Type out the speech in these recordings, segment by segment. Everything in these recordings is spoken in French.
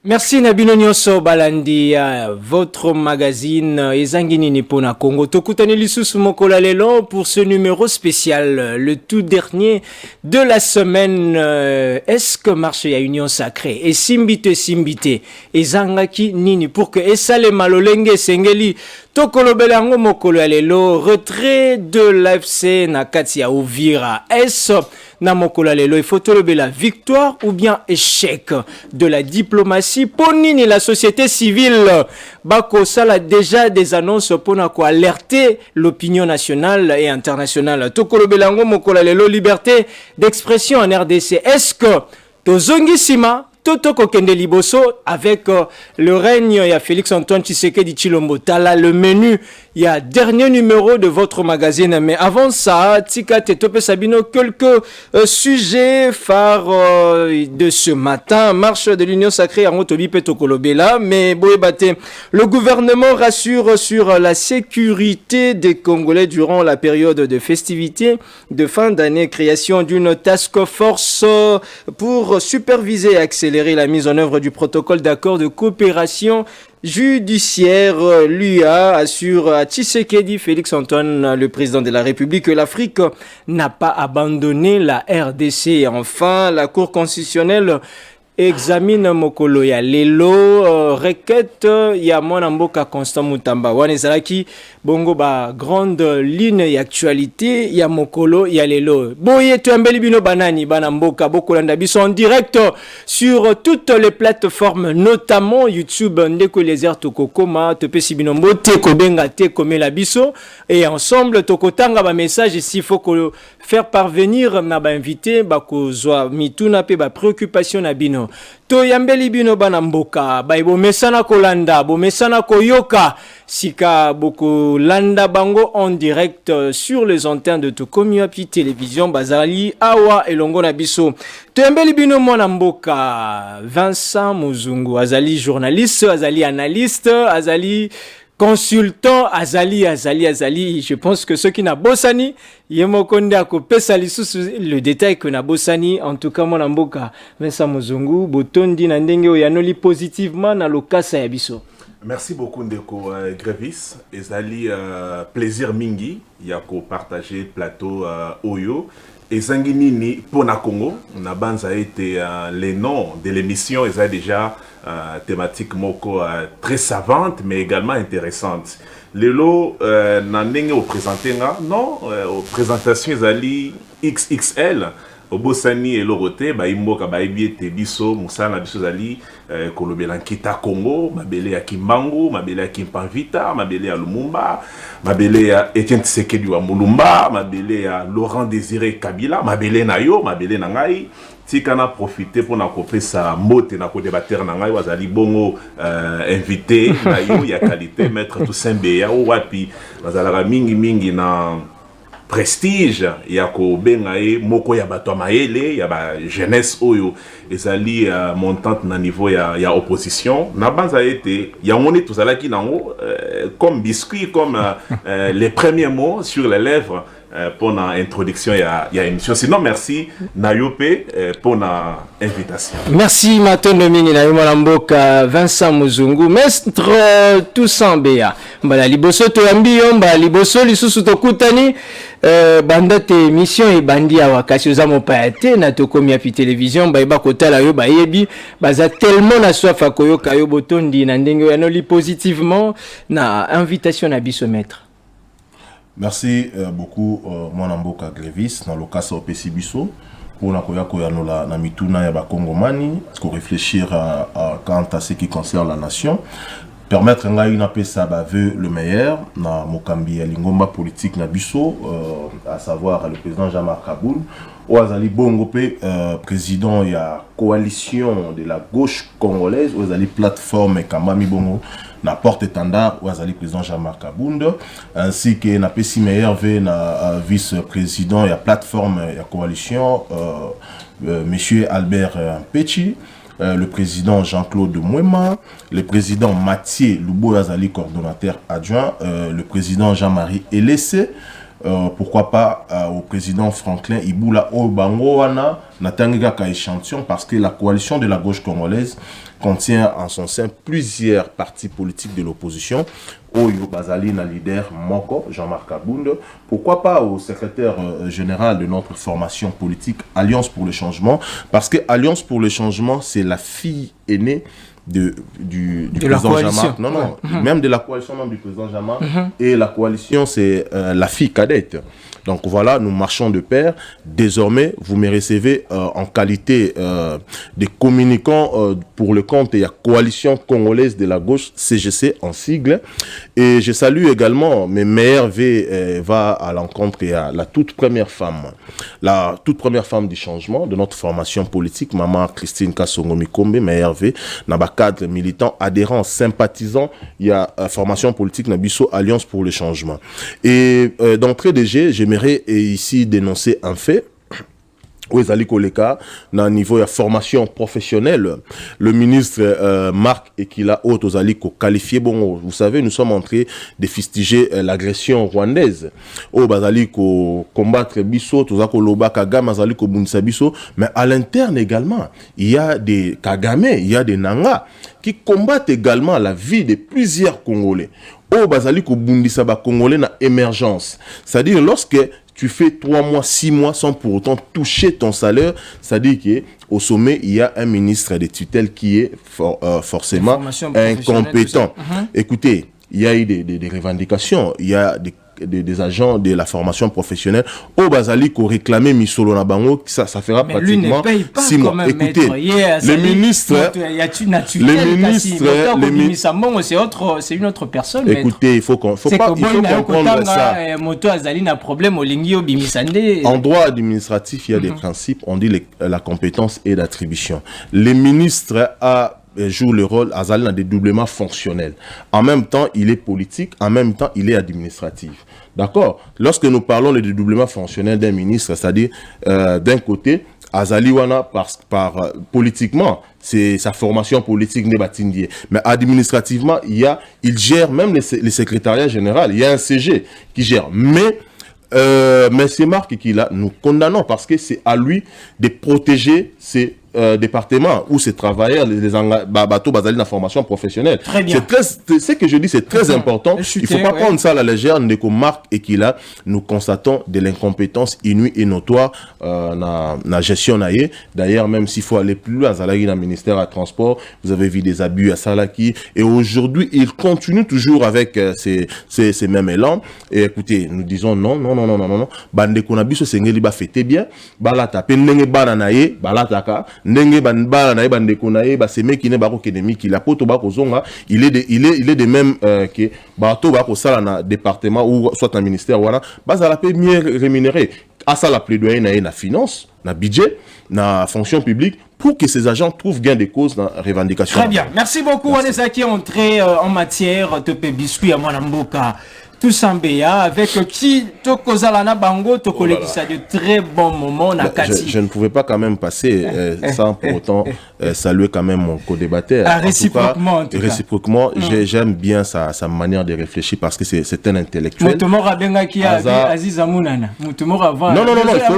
Merci Nabino Nyoso Balandi, votre magazine Ezangini Nipona Congo. Tokutani lisusu mokola lelo pour ce numéro spécial, le tout dernier de la semaine. Est-ce que marche ya union sacrée? Et simbite, ezangaki nini pour que esale malolenge sengeli tokolobelango mokola lelo retrait de l'AFC na kati ya Uvira. Est-ce na mokola lelo il faut tolobe la victoire ou bien échec de la diplomatie? Ponini la société civile bako sala déjà des annonces pour alerter l'opinion nationale et internationale. Tokolobelango mokola lelo liberté d'expression en RDC. Est-ce que tozongi sima Toto Kokende Liboso avec le règne, il y a Félix Antoine Tshisekedi Tshilombo Tala, le menu, il y a dernier numéro de votre magazine. Mais avant ça, Tika Tetope Sabino, quelques sujets phares de ce matin. Marche de l'Union Sacrée à Motobi Petokolobela. Mais Boébate, le gouvernement rassure sur la sécurité des Congolais durant la période de festivités de fin d'année. Création d'une task force pour superviser et accélérer la mise en œuvre du protocole d'accord de coopération judiciaire. L'UA assure à Tshisekedi Félix Antoine, le président de la République, que l'Afrique n'a pas abandonné la RDC. Enfin, la Cour constitutionnelle examine mokolo ya lelo requête ya mwana mboka Constant Mutamba wana ezalaki bongo ba grande ligne ya actualité ya mokolo ya lelo. Boye toyambeli bino banani bana mboka bokolanda biso en direct sur toutes les plateformes, notamment YouTube. Ndeko lezer tokokoma topesi bino mbote kobenga te komela biso et ensemble tokotanga ba message ici. Faut que faire parvenir na ba invité ba kozwa mituna pe ba préoccupation na bino. Toyambeli bino bana mboka baibo mesana kolanda bo mesana koyoka sika boko landa bango en direct sur les antennes de Tokomi Api Télévision Bazali awa elongo na biso. Toyambeli bino mwana mboka Vincent Muzungu azali journaliste, azali analyste, azali consultant, azali, je pense que ceux qui n'a bossani, yemokonde akopesa lisusu le détail que na bossani, en tout cas mon amboka, Vincent Muzungu, botondi na ndenge oyanoli positivement na lokasa ya biso. Merci beaucoup Ndeko Grévis, ezali plaisir mingi yako partager plateau Oyo. Ezangi nini pona Congo, na banza été les noms de l'émission, ils ont déjà thématique moko très savante mais également intéressante. Lelo nandenge au présenté non aux présentations ezali XXL au Bossani et Loroté ba imboka ba ibiete biso musala biso zali kolobela nkita Congo mabele ya Kimbangu mabele ya Kimpanvita mabele ya Lumumba mabele ya Etienne Tshisekedi wa Mulumba mabele ya Laurent Désiré Kabila mabele na yo mabele na ngai tika na profiter pour na kopesa mbote na ko débattre na ngai wazali bongo invité na yo ya qualité maître Toussaint Beya wapi wazala mingi na prestige ya ko bengae moko ya bato maele ya ba jeunesse oyo ezali montante na niveau ya opposition na banza été ya ngoni tozalaki nango comme biscuit comme les premiers mots sur les lèvres pour la introduction ya émission. Sinon merci Nayope pour la invitation. Merci Matondo mingi na yoma mboka Vincent Muzungu, maître Toussaint Beya. Mbala liboso to yambi yomba liboso lisusu tokutani banda te émission e bandi ya wakasi oza mopayate na Tokomi Api Télévision ba kotala yo ba yebi baza tellement na soif akoyoka yo botondi na ndenge ya noli positivement na invitation na biso maître. Merci beaucoup Mwanamboka Grévis dans le cas au Pessibiso pour na mituna ya bakongomani pour réfléchir quant à ce qui concerne la nation, permettre nga une apesa ba veut le meilleur na mokambi ya lingomba politique na biso, à savoir le président Jean-Marc Kaboul ou azali bongo pe président ya coalition de la gauche congolaise ou azali plateforme Kambami bongo na porte-étendard ou azali président Jean-Marc Kaboul, ainsi que na pesi meilleur ve na vice-président ya plateforme ya coalition monsieur Albert Pechi, le président Jean-Claude Mwema, le président Mathieu Lubo azali coordonnateur adjoint, le président Jean-Marie Elessé, pourquoi pas au président Franklin Iboula Obango wana natangika ka échantillon, parce que la coalition de la gauche congolaise contient en son sein plusieurs partis politiques de l'opposition. Oyo Bazali na leader Moko, Jean-Marc Abounde. Pourquoi pas au secrétaire général de notre formation politique, Alliance pour le changement, parce que Alliance pour le changement, c'est la fille aînée du président Jean-Marc. Non, non, même de la coalition même du président Jean-Marc. Et la coalition, c'est la fille cadette. Donc voilà, nous marchons de pair. Désormais, vous me recevez en qualité de communicant pour le compte de la coalition congolaise de la gauche, CGC en sigle. Et je salue également mes meilleurs vœux va à l'encontre de la toute première femme du changement de notre formation politique, Maman Christine Kassongo Mikombe, meilleurs vœux, dans le cadre militant, adhérent, sympathisant, il y a formation politique, Nabiso Alliance pour le changement. Et d'entrée de jeu, j'aimerais ici dénoncer un fait. Ouezali Koleka, na niveau de formation professionnelle, le ministre Marc Ekila Otozali ko qualifié bon, vous savez, nous sommes en train de fustiger l'agression rwandaise. Au bazali ko combattre biso, tozako loba Kagame azali ko bundisa biso, mais à l'interne également, il y a des Kagame, il y a des Nanga qui combattent également la vie de plusieurs Congolais. Au bazali ko bundisa ba Congolais na émergence. C'est-à-dire lorsque tu fais 3 mois, 6 mois sans pour autant toucher ton salaire, c'est-à-dire qu'au sommet, il y a un ministre de tutelle qui est forcément incompétent. Écoutez, il y a eu des revendications, il y a des agents de la formation professionnelle au Bazali qui ont réclamé Misolo Nabango, ça fera mais pratiquement 6 mois. Écoutez, le ministre, c'est une autre personne. Écoutez, il faut comprendre ça. En droit administratif, il y a des principes, on dit la compétence et l'attribution. Le ministre joue le rôle à un dédoublement fonctionnel. En même temps, il est politique, en même temps, il est administratif. D'accord? Lorsque nous parlons de dédoublement fonctionnel d'un ministre, c'est-à-dire d'un côté, Azali Wana, politiquement, c'est sa formation politique n'est pas tindier. Mais administrativement, il gère même les secrétariats généraux. Il y a un CG qui gère. Mais c'est Marc qui là, nous condamnons parce que c'est à lui de protéger ces départements où ces travailleurs, les bateaux basés dans la formation professionnelle. Très bien. Ce que je dis, c'est très important. Il ne faut pas prendre ça à la légère. Marc et qui là, nous constatons de l'incompétence inouïe et notoire dans la gestion. D'ailleurs, même s'il faut aller plus loin, dans le ministère à transport, vous avez vu des abus à Salaki. Et aujourd'hui, il continue toujours avec ces mêmes élans. Et écoutez, nous disons non. Bande Konabiso, c'est Ngeliba fêté bien. Balata, Penenge Bananaye, Balataka. Ndenge banbala na bande konaye ba seme ki ne ba ko kedemi ki la poto ba ko zonga il est de même que bato ba ko sala na département ou soit un ministère wana ba za la paie mieux rémunéré à ça la plaidoyer na finance na budget na fonction publique pour que ces agents trouvent gain de cause dans la revendication. Très bien, merci beaucoup. On est qui est entré en matière de biscuit à Mwanamboka Toussambéa, avec qui Tokozalana Bango, Tokolekisa de très bons moments. Je ne pouvais pas quand même passer sans pour autant saluer quand même mon co-débatteur. Réciproquement, réciproquement, j'aime bien sa manière de réfléchir parce que c'est un intellectuel. Non,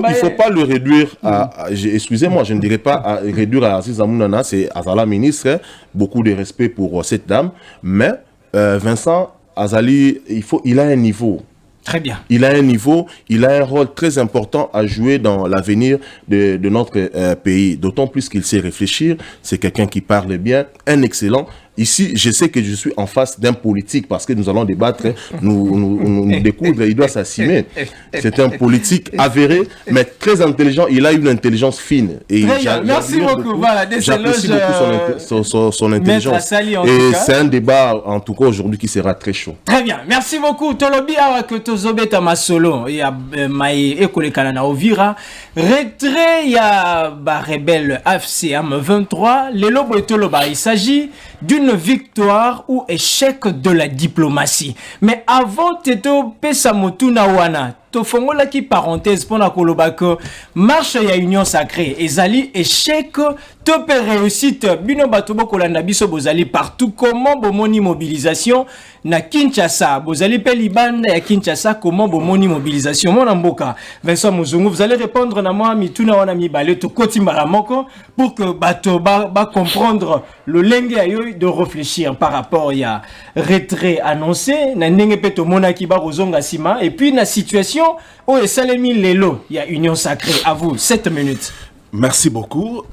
il faut pas le réduire à... Excusez-moi, je ne dirais pas à réduire à Aziz Amounana, c'est Azala ministre, beaucoup de respect pour cette dame, mais Vincent Azali, il a un niveau. Très bien. Il a un niveau, il a un rôle très important à jouer dans l'avenir de notre pays. D'autant plus qu'il sait réfléchir, c'est quelqu'un qui parle bien, un excellent. Ici, je sais que je suis en face d'un politique parce que nous allons débattre, nous découdre, il doit s'assumer. C'est un politique avéré, mais très intelligent. Il a une intelligence fine. Et merci beaucoup. Voilà, j'apprécie beaucoup son intelligence. Et c'est un débat, en tout cas, aujourd'hui, qui sera très chaud. Très bien. Merci beaucoup. Tolobi que Tozobeta Masolo, il y a Maï Ekolekana na Ovira. Retrait, il y a rebelle FCM 23. Les lobes et Toloba, il s'agit d'une victoire ou échec de la diplomatie. Mais avant Teto Pesamotuna Wana, Tofongola qui parenthèse pour la kolobako marche ya union sacrée ezali échec top réussite bino bato bokolanda biso bozali partout. Comment bomoni mobilisation na Kinshasa, bozali pe libanda ya Kinshasa, comment bomoni mobilisation mona mboka? Vincent Muzungu, vous allez répondre na moi mituna wana mibale to kotimbala moko pour que bato ba comprendre le lenge ayo de réfléchir par rapport ya retrait annoncé na ndenge pe to mona ki ba rozonga sima et puis na situation o esalemi lelo ya Union Sacrée. À vous 7 minutes. Merci beaucoup.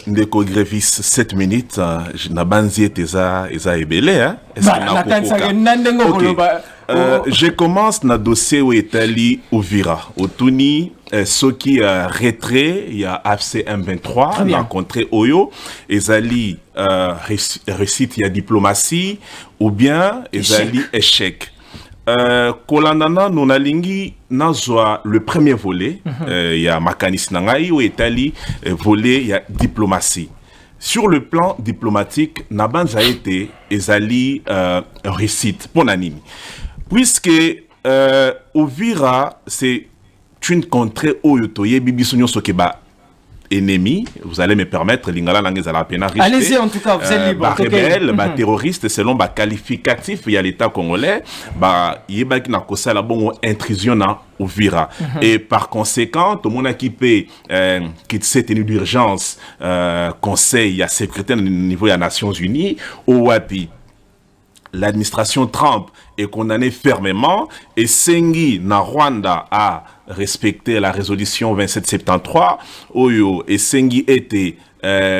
Ndeko Grevis, 7 minutes. Na banzi eza ebele, hein? Je commence na dossier où Italie Uvira. Otuni, ceux qui retrait, il y a AFC M23, rencontré Oyo, Ezali réussite, il y a diplomatie, ou bien Ezali échec. Kolandana nonalingi nazwa le premier volet il y a makanis nangai ou etali volet il y a diplomatie. Sur le plan diplomatique nabanza été ezali réussite pour nanimi puisque Uvira c'est une contrée oyotoye bibisonyo sokeba ennemi, vous allez me permettre, Lingala Langezala Pena. Allez-y, en tout cas, vous êtes libre. Rebelle, terroriste, selon le qualificatif, il y a l'État congolais, il y a une intrusion dans Uvira. Et par conséquent, tout le monde qui peut quitter cette tenue d'urgence, conseil à sécurité au niveau des Nations Unies, au WAPI. L'administration Trump est condamnée fermement et Sengi na Rwanda a respecté la résolution 2773 Oyo et Sengi était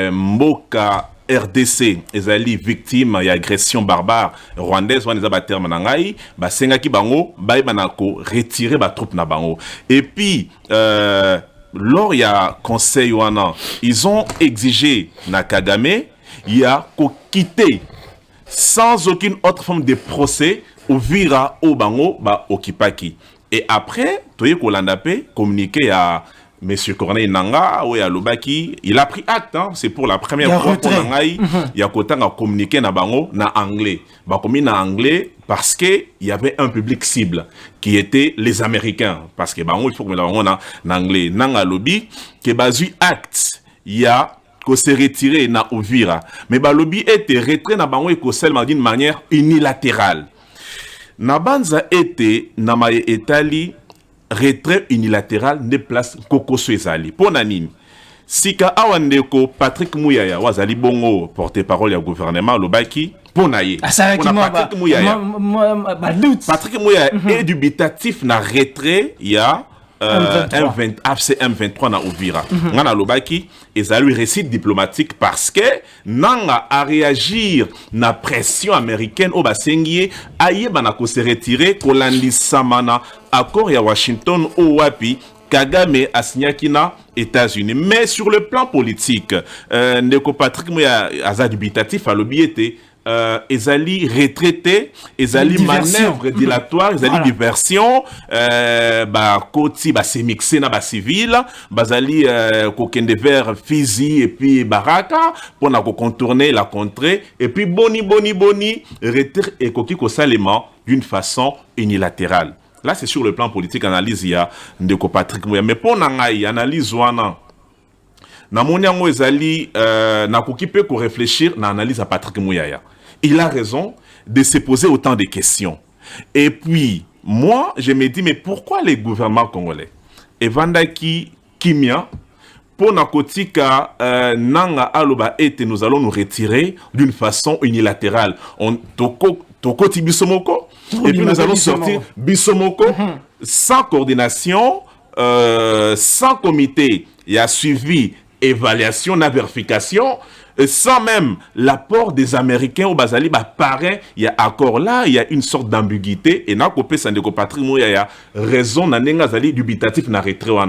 Mboka RDC ezali victime d'agression barbare rwandaise wana ba terme nangai ba sengaki bango ba banako retirer ba troupes na bango et puis lors il y a conseil wana ils ont exigé na Kagame il y a ko quitter sans aucune autre forme de procès, Uvira au bango ba okipaki. Et après, Toye Kolandape communiqué à M. Corneille Nanga ou à Lobaki, il a pris acte, hein, c'est pour la première fois pour Nangaï, il y a communiqué na bango na anglais. Ba communiqué na anglais parce que il y avait un public cible qui était les Américains parce que bango il faut que bango na anglais. Nanga lobby que basu acte, il y a qu'on s'est retiré na Uvira. Mais ba lobby était retiré na bango et seulement d'une manière unilatérale. Na banza était na maye etali retrait unilatéral de place kokoso ezali. Pour nanini. Sika awandeko Patrick Mouyaya wazali bongo porte-parole ya gouvernement lobaki ponaye. Patrick Mouyaya. Patrick Mouyaya est dubitatif na retrait ya AFC M23 na Uvira. Ngana lobaki ezali récit diplomatique parce que nanga a réagir na pression américaine au basengie aye banako se retirer kolandi samana accord ya Washington au wapi Kagame a signé na États-Unis. Mais sur le plan politique, Ndeko Patrick Moya azad dubitatif a l'objet ezali retraité, ezali manœuvre dilatoire, ezali diversion, ba koti ba se mixé na ba civil, bazali kokende vers Fizi et puis Baraka pour na contourner la contrée et puis boni retrait et koki ko salema d'une façon unilatérale. Là c'est sur le plan politique analyse ya Ndeko Patrick Moya mais pour nangai analyse wana na moniango ezali na kokipe ko réfléchir na analyse à Patrick Mouyaya. Il a raison de se poser autant de questions. Et puis moi je me dis mais pourquoi les gouvernements congolais et Vandaki Kimia pour nakotika nanga aloba ete nous allons nous retirer d'une façon unilatérale. On toko ti bisomoko et puis nous allons sortir bisomoko sans coordination, sans comité, il y a suivi évaluation, vérification, sans même l'apport des Américains au Bazali, paraît, il y a accord là, il y a une sorte d'ambiguïté, et n'a copé Sandeko Patrimoine, il y a raison, n'a zali dubitatif n'a retrouvé.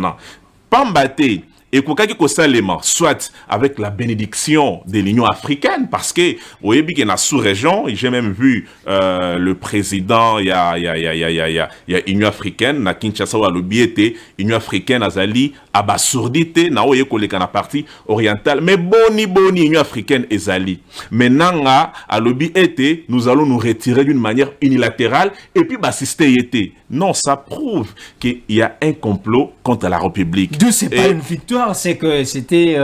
Pambate, et qu'on soit avec la bénédiction de l'Union africaine, parce que au Yébi qui est sous-région, j'ai même vu le président, il y a Union africaine, na Kinshasa ou à l'Obiété, Union africaine, Azali, abasourdité na oye koleka na partie orientale mais boni Union africaine ezali maintenant à lobby été nous allons nous retirer d'une manière unilatérale et puis bassister été non ça prouve qu'il y a un complot contre la République. D'où c'est pas une victoire, c'est que c'était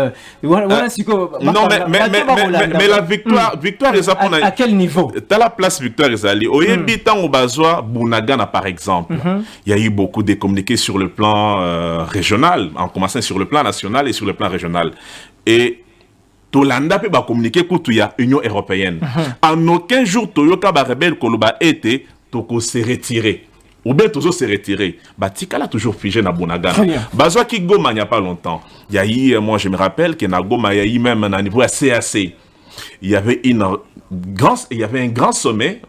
voilà non mais la victoire à quel niveau? T'as la place victoire ezali oyebi tango bazwa Bunagana par exemple. Il y a eu beaucoup de communiqués sur le plan régional, en commençant sur le plan national et sur le plan régional. Et Tolanda peut communiquer contre la Union européenne. En aucun jour, Toyoka ba rebelle Koloba était Toko se retirer. Ou bien toujours se retirer. Batika l'a toujours figé na Bunagana. Bazwa ki Goma il n'y a pas longtemps. Il y a eu, moi je me rappelle que na Goma il y a eu même à niveau CAC. Il y avait un grand sommet.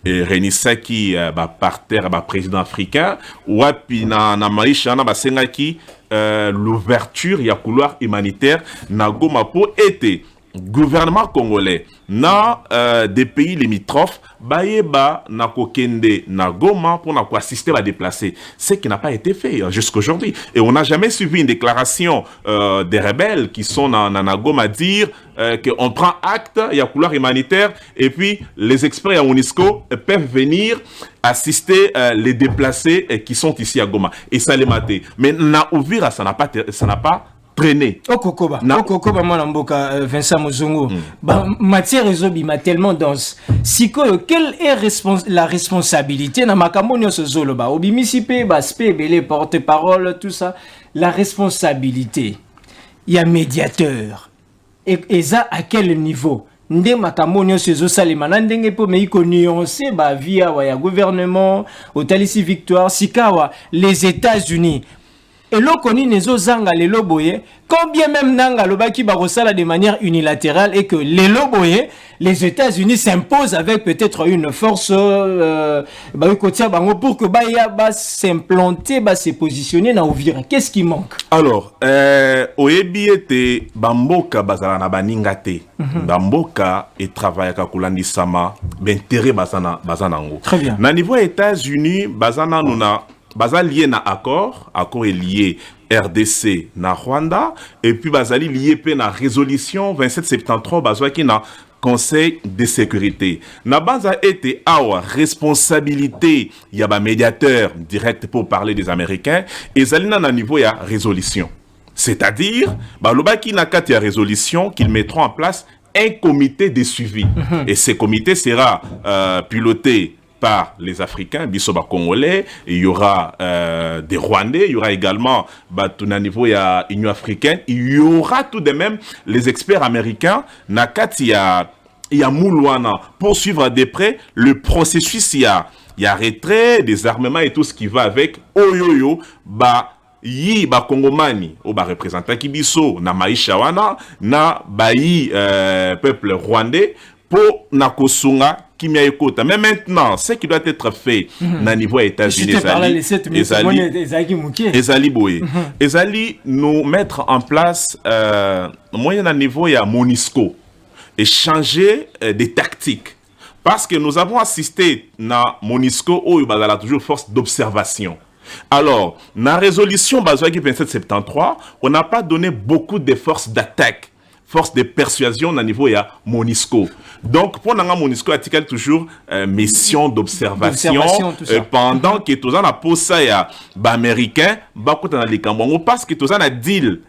Renisaki parterre président africain wapi na maisha na basengaki l'ouverture ya couloir humanitaire na Goma pour été gouvernement congolais na des pays limitrophes bayeba na kokende na Goma pour na assister à déplacer, ce qui n'a pas été fait jusqu'aujourd'hui. Et on n'a jamais suivi une déclaration des rebelles qui sont na Goma dire qu'on prend acte, il y a couloir humanitaire et puis les experts à UNESCO peuvent venir assister les déplacés qui sont ici à Goma et ça les mater. Mais na Uvira ça n'a pas traîné. Okokoba mwana mboka Vincent Muzungu. Matière ezobi ma tellement dense. Siko quelle est la responsabilité na makambo nyonso zoloba obimisi pe baspe belé porte-parole tout ça, la responsabilité. Il y a médiateur. Et ça à quel niveau? Nde makambo nyonso ezosalema na ndenge po meiko nuancer ba via wa ya gouvernement otalisi victoire sikawa les États-Unis. Et l'okoni nezo zanga les loboye, combien même nanga lobaki barosala de manière unilatérale et que les loboye, les États-Unis s'imposent avec peut-être une force pour que ba s'implanter, ba se positionner na Uvira. Qu'est-ce qui manque? Alors, oyebi ete bamboka bazala na baningate. Bamboka et travaille ka kulandi sama, b'intérêt bazana ngo. Très bien. Na niveau États-Unis, bazana nuna Baza lié na accord est lié RDC na Rwanda et puis bazali lié pe na résolution 2773 bazwa ki na Conseil de sécurité. Na baza été awa responsabilité y a ba médiateur direct pour parler des Américains et zalina na niveau ya résolution. C'est-à-dire baloba ki na kat ya résolution qu'ils mettront en place un comité de suivi et ce comité sera piloté par les Africains, bisoba congolais, il y aura des Rwandais, il y aura également tout à niveau il y a Union africaine, il y aura tout de même les experts américains, nakati il y a Moulouana pour suivre de près le processus, il y a retrait, des armements et tout ce qui va avec oyoyo yi ba kongomani o ba représentant kibiso na maisha wana na bayi peuple rwandais pour na kosunga kimia ekota. Mais maintenant, ce qui doit être fait na niveau États-Unis, ezali nous mettre en place moyen à niveau ya MONUSCO et changer des tactiques. Parce que nous avons assisté na MONUSCO où il y a toujours force d'observation. Alors, dans la résolution 2773, on n'a pas donné beaucoup de forces d'attaque. Force de persuasion au niveau de MONUSCO. Donc, pour nous, MONUSCO a toujours mission d'observation pendant que tous en a posé à Américains, parce que tous en a deal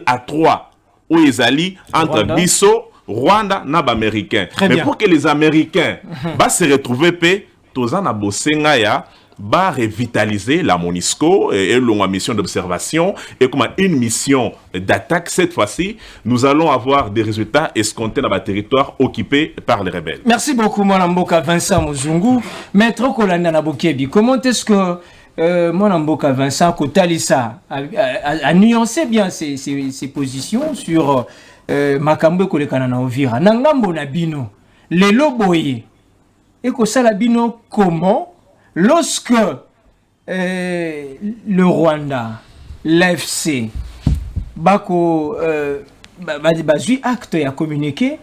à 3 où ils allaient entre Bisso, Rwanda et Américains. Mais pour que les Américains se retrouvent, tous en a bossé va revitaliser la MONUSCO et la mission d'observation et comme une mission d'attaque. Cette fois-ci, nous allons avoir des résultats escomptés dans le territoire occupé par les rebelles. Merci beaucoup, Mwanamboka Vincent Muzungu. Maître Kolanda Nabokebi, comment est-ce que Mwanamboka Vincent Kotalisa a nuancé bien ses positions sur Makambo Kolekana na Uvira? Nangambo na bino, les loboye, et ko sala bino comment? Lorsque le Rwanda, l'AFC, bako bazui acte à communiquer,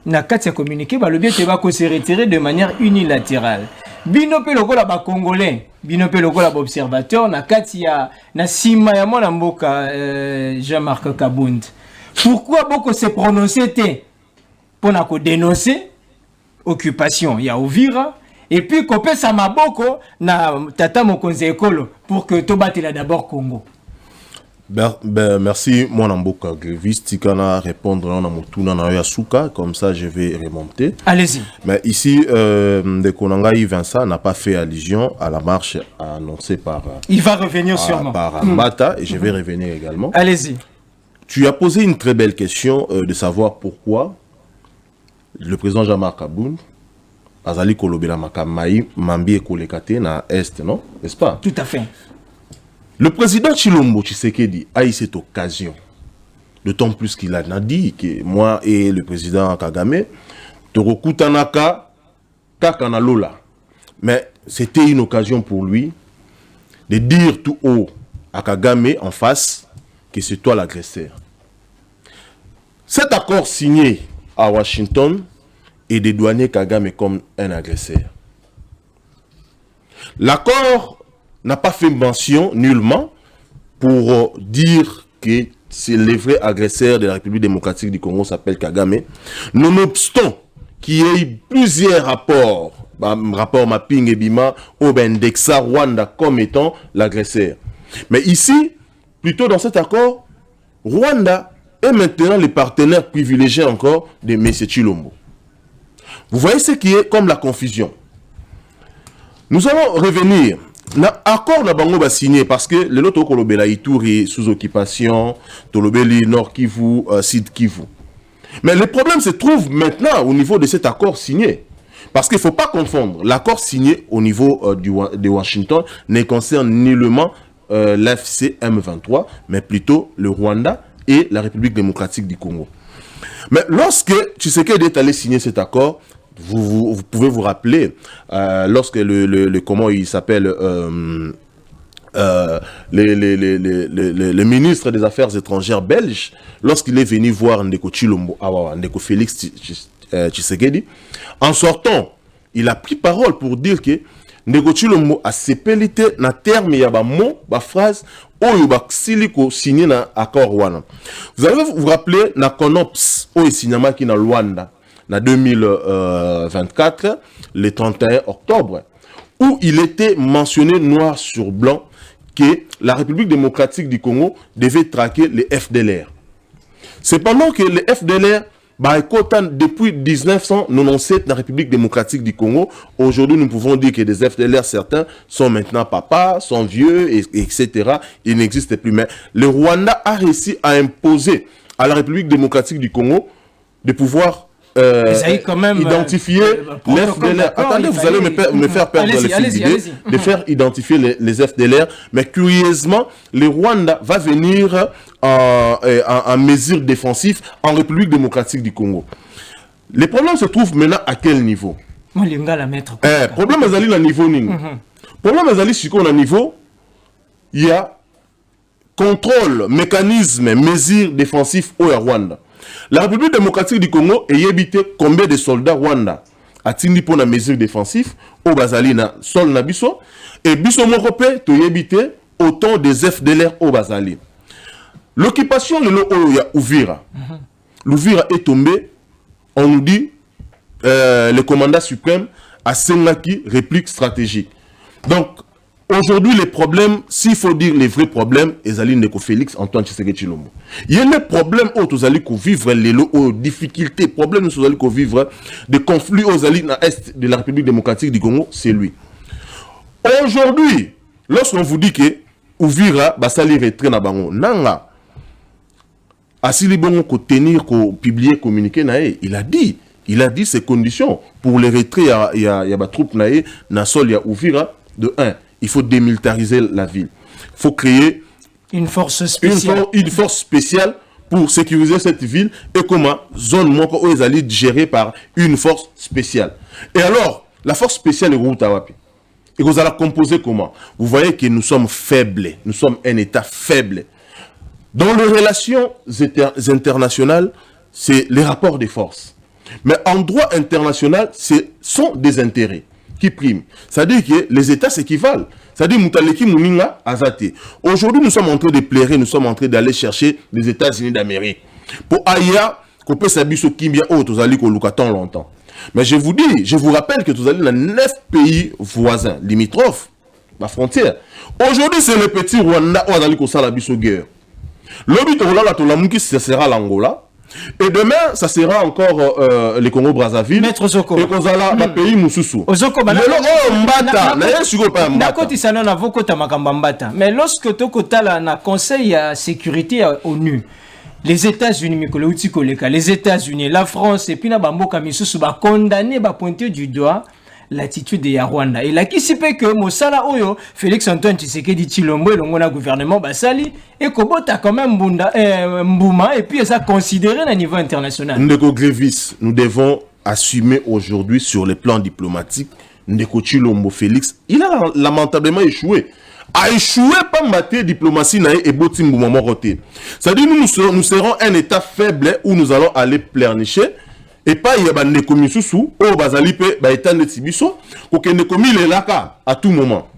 na kati communiquer, le bien te bako se retirer de manière unilatérale. Bino pe lokola ba Congolais, bino pe lokola ba observateur na kati ya na sima ya mwana mboka Jean-Marc Kabund. Pourquoi beaucoup se prononcer pour na ko dénoncer occupation ya Uvira et puis kopesa maboko na tata mokonzi ekolo pour que to batela d'abord Congo. Merci mon amboka Grevis tikana répondre na motuna na Yasuka, comme ça je vais remonter. Allez-y. Mais ici de Konangai Vincent n'a pas fait allusion à la marche annoncée par il va revenir sûrement par Mata et je vais revenir également. Allez-y. Tu as posé une très belle question de savoir pourquoi le président Jean-Marc Kabund azali kolobela makamai mambi ekolekate na est, non? N'est-ce pas? Tout à fait. Le président Tshilombo Tshisekedi a eu cette occasion, d'autant plus qu'il a dit que moi et le président Kagame, Torokutanaka, Kakanalola. Mais c'était une occasion pour lui de dire tout haut à Kagame en face que c'est toi l'agresseur. Cet accord signé à Washington est dédouané Kagame comme un agresseur. L'accord n'a pas fait mention nullement pour dire que c'est le vrai agresseur de la République démocratique du Congo s'appelle Kagame. Nonobstant qu'il y ait eu plusieurs rapports, rapport Mapping et Bima, au indexa Rwanda comme étant l'agresseur. Mais ici, plutôt dans cet accord, Rwanda est maintenant le partenaire privilégié encore de M. Tshilombo. Vous voyez ce qui est comme la confusion. Nous allons revenir. L'accord na bango va signer parce que le loto kolobela Ituri sous occupation, tolobeli Nord Kivu, Sud Kivu. Mais le problème se trouve maintenant au niveau de cet accord signé. Parce qu'il ne faut pas confondre. L'accord signé au niveau de Washington ne concerne nullement l'AFC M23, mais plutôt le Rwanda et la République démocratique du Congo. Mais lorsque Tshisekedi est allé signer cet accord, vous pouvez vous rappeler, lorsque comment il s'appelle, le ministre des Affaires étrangères belge, lorsqu'il est venu voir Ndeko Tshilombo, Ndeko Félix Tshisekedi, en sortant, il a pris parole pour dire que Ndeko Tshilombo a sepelité na terme ya ba mot, ba phrase, oyo ba siliko signé na accord Rwanda. Vous allez vous rappeler na CONOPS, oyo signama ki na Rwanda, na 2024, le 31 octobre, où il était mentionné noir sur blanc que la République démocratique du Congo devait traquer les FDLR. Cependant que les FDLR, depuis 1997, la République démocratique du Congo, aujourd'hui nous pouvons dire que des FDLR, certains sont maintenant papas, sont vieux, etc. Ils n'existent plus. Mais le Rwanda a réussi à imposer à la République démocratique du Congo de pouvoir quand même, identifier les FDLR. Attendez, vous allez me faire perdre le fil d'idée de faire identifier les FDLR. Mais curieusement, le Rwanda va venir en mesure défensive en République démocratique du Congo. Les problèmes se trouvent maintenant à quel niveau? Problème est à niveau ning. Problème est à niveau, il y a contrôle, mécanisme, mesure défensive au Rwanda. La République démocratique du Congo est évité combien de soldats Rwanda a tindi pour la mesure défensive au Bazali na sol nabiso et biso morope to évité autant des FDLR au Bazali. L'occupation de l'Oya Uvira. L'Ouvira est tombé, on nous dit le commandant suprême a Sengaki réplique stratégique. Donc aujourd'hui, les problèmes, s'il faut dire les vrais problèmes, Ezali Ndeko Félix Antoine Tshisekedi Tshilombo. Il y a des problèmes où vous allez vivre les difficultés, problèmes où vous allez vivre des conflits aux alliés dans l'Est de la République démocratique du Congo, c'est lui. Aujourd'hui, lorsqu'on vous dit que Uvira, Basali retrait na bango, nanga, asili bongo ko tenir, ko publier, communiquer nae, il a dit ses conditions pour les retraits, il y a des troupes nae, na sol ya Uvira, de 1. Il faut démilitariser la ville. Il faut créer une force spéciale. Une force spéciale pour sécuriser cette ville et comment zone moko est allée gérée par une force spéciale. Et alors, la force spéciale est route à Wapi. Et vous allez composer comment? Vous voyez que nous sommes faibles. Nous sommes un État faible. Dans les relations internationales, c'est les rapports de force. Mais en droit international, ce sont des intérêts qui prime. C'est-à-dire que les États s'équivalent. C'est-à-dire Moutaleki Mouninga Azate. Aujourd'hui, nous sommes en train de plairer, nous sommes en train d'aller chercher les États-Unis d'Amérique. Pour Aya, qu'on peut s'habiller sur Kimbia, oh, tous allez qu'on tant longtemps. Mais je vous dis, je vous rappelle que tous allez dans 9 pays voisins, limitrophes, la frontière. Aujourd'hui, c'est le petit Rwanda, où allez qu'on s'habille sur guerre. L'obit au ça sera l'Angola. Et demain, ça sera encore les Congo-Brazzaville. Maître Zoko. Et qu'on a le pays Moussoussou. Zoko, mais lorsque tu as un conseil à sécurité à ONU, les États-Unis, les États-Unis, la France, et puis na bamboka misusu ba condamné, ba pointer du doigt l'attitude de Rwanda. Et là, qui s'y peut que Mosala Oyo, Félix Antoine Tshisekedi Tshilombo et le gouvernement Basali, et Kobota quand même Mbouma, et puis ça considéré à niveau international. Ndeko Grévis, nous devons assumer aujourd'hui sur le plan diplomatique, Ndeko Tshilombo Félix, il a lamentablement échoué. A échoué pas mater diplomatie nae et Boti Mbouma Moroté. C'est-à-dire nous serons un État faible où nous allons aller pleurnicher. Et pas il y a des commis sous au bazalipe ba état de tibiso que ne commis les laka à tout moment.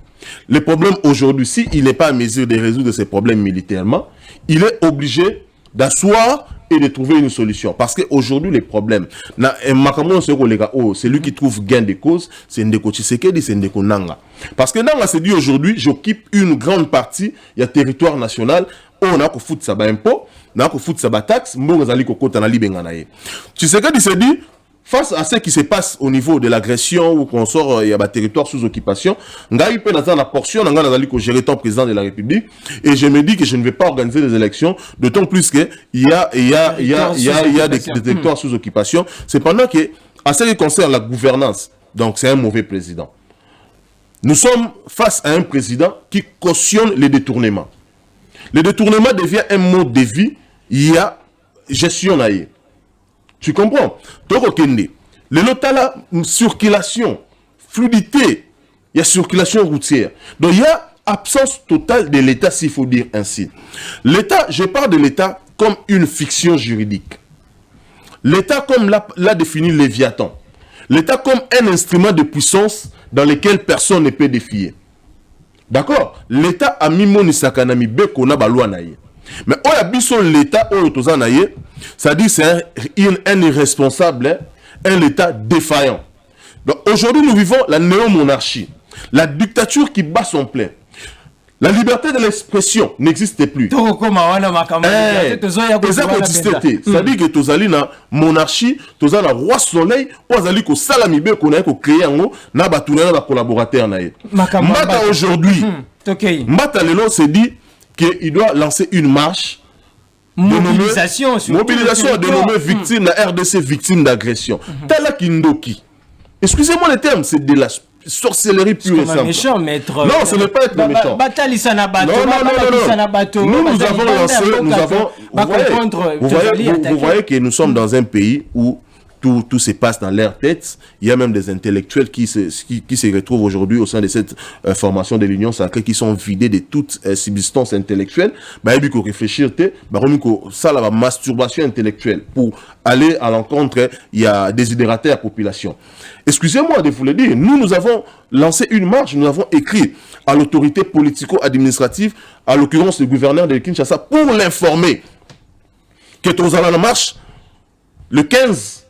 Le problème aujourd'hui, si il n'est pas à mesure de résoudre ces problèmes militairement, il est obligé d'asseoir et de trouver une solution. Parce qu'aujourd'hui, les problèmes, c'est lui qui trouve gain de cause, c'est Ndeko Tshisekedi, c'est Ndeko Nanga. Parce que Nanga s'est dit aujourd'hui, j'occupe une grande partie, il y a territoire national, on a qu'au foot ça ba impôt, on a qu'au foot ça ba taxe, mbonga zali kokota na libenganaye. Tshisekedi s'est dit, face à ce qui se passe au niveau de l'agression ou qu'on sort, il y a un territoire sous occupation, Ngaï peut dans la portion, Nga gérer ton président de la République, et je me dis que je ne vais pas organiser des élections, d'autant plus que il y a des territoires sous occupation. Cependant que, à ce qui concerne la gouvernance, donc c'est un mauvais président. Nous sommes face à un président qui cautionne les détournements. Le détournement devient un mode de vie, il y a gestion naïe. Tu comprends? Le notala, circulation, fluidité, il y a circulation routière. Donc il y a absence totale de l'État, s'il faut dire ainsi. L'État, je parle de l'État comme une fiction juridique. L'État comme l'a défini Léviathan. L'État comme un instrument de puissance dans lequel personne ne peut défier. D'accord? L'État a mis mon isakanami bekona balwa naïe. Mais on a besoin de l'État, c'est-à-dire c'est un irresponsable, un État défaillant. Donc aujourd'hui nous vivons la néo-monarchie, la dictature qui bat son plein. La liberté de l'expression n'existe plus. C'est-à-dire que tu as une monarchie, tu as un roi soleil, tu as un salamibé qu'on a créé un collaborateur. Mbata aujourd'hui, Mbata Lelo s'est dit qu'il doit lancer une marche mobilisation dénommée victime, la RDC victime d'agression. Tala Kindoki. Excusez-moi le terme, c'est de la sorcellerie pure et simple. Méchant, maître. Non, ce n'est pas être méchant. Nous avons lancé, vous voyez que nous sommes dans un pays où tout se passe dans leur tête. Il y a même des intellectuels qui se retrouvent aujourd'hui au sein de cette formation de l'Union sacrée, qui sont vidés de toute subsistance intellectuelle. Il faut réfléchir, ça la masturbation intellectuelle pour aller à l'encontre, il y a désidérater la population. Excusez-moi de vous le dire, nous avons lancé une marche, nous avons écrit à l'autorité politico-administrative, à l'occurrence le gouverneur de Kinshasa, pour l'informer que nous allons en marche le 15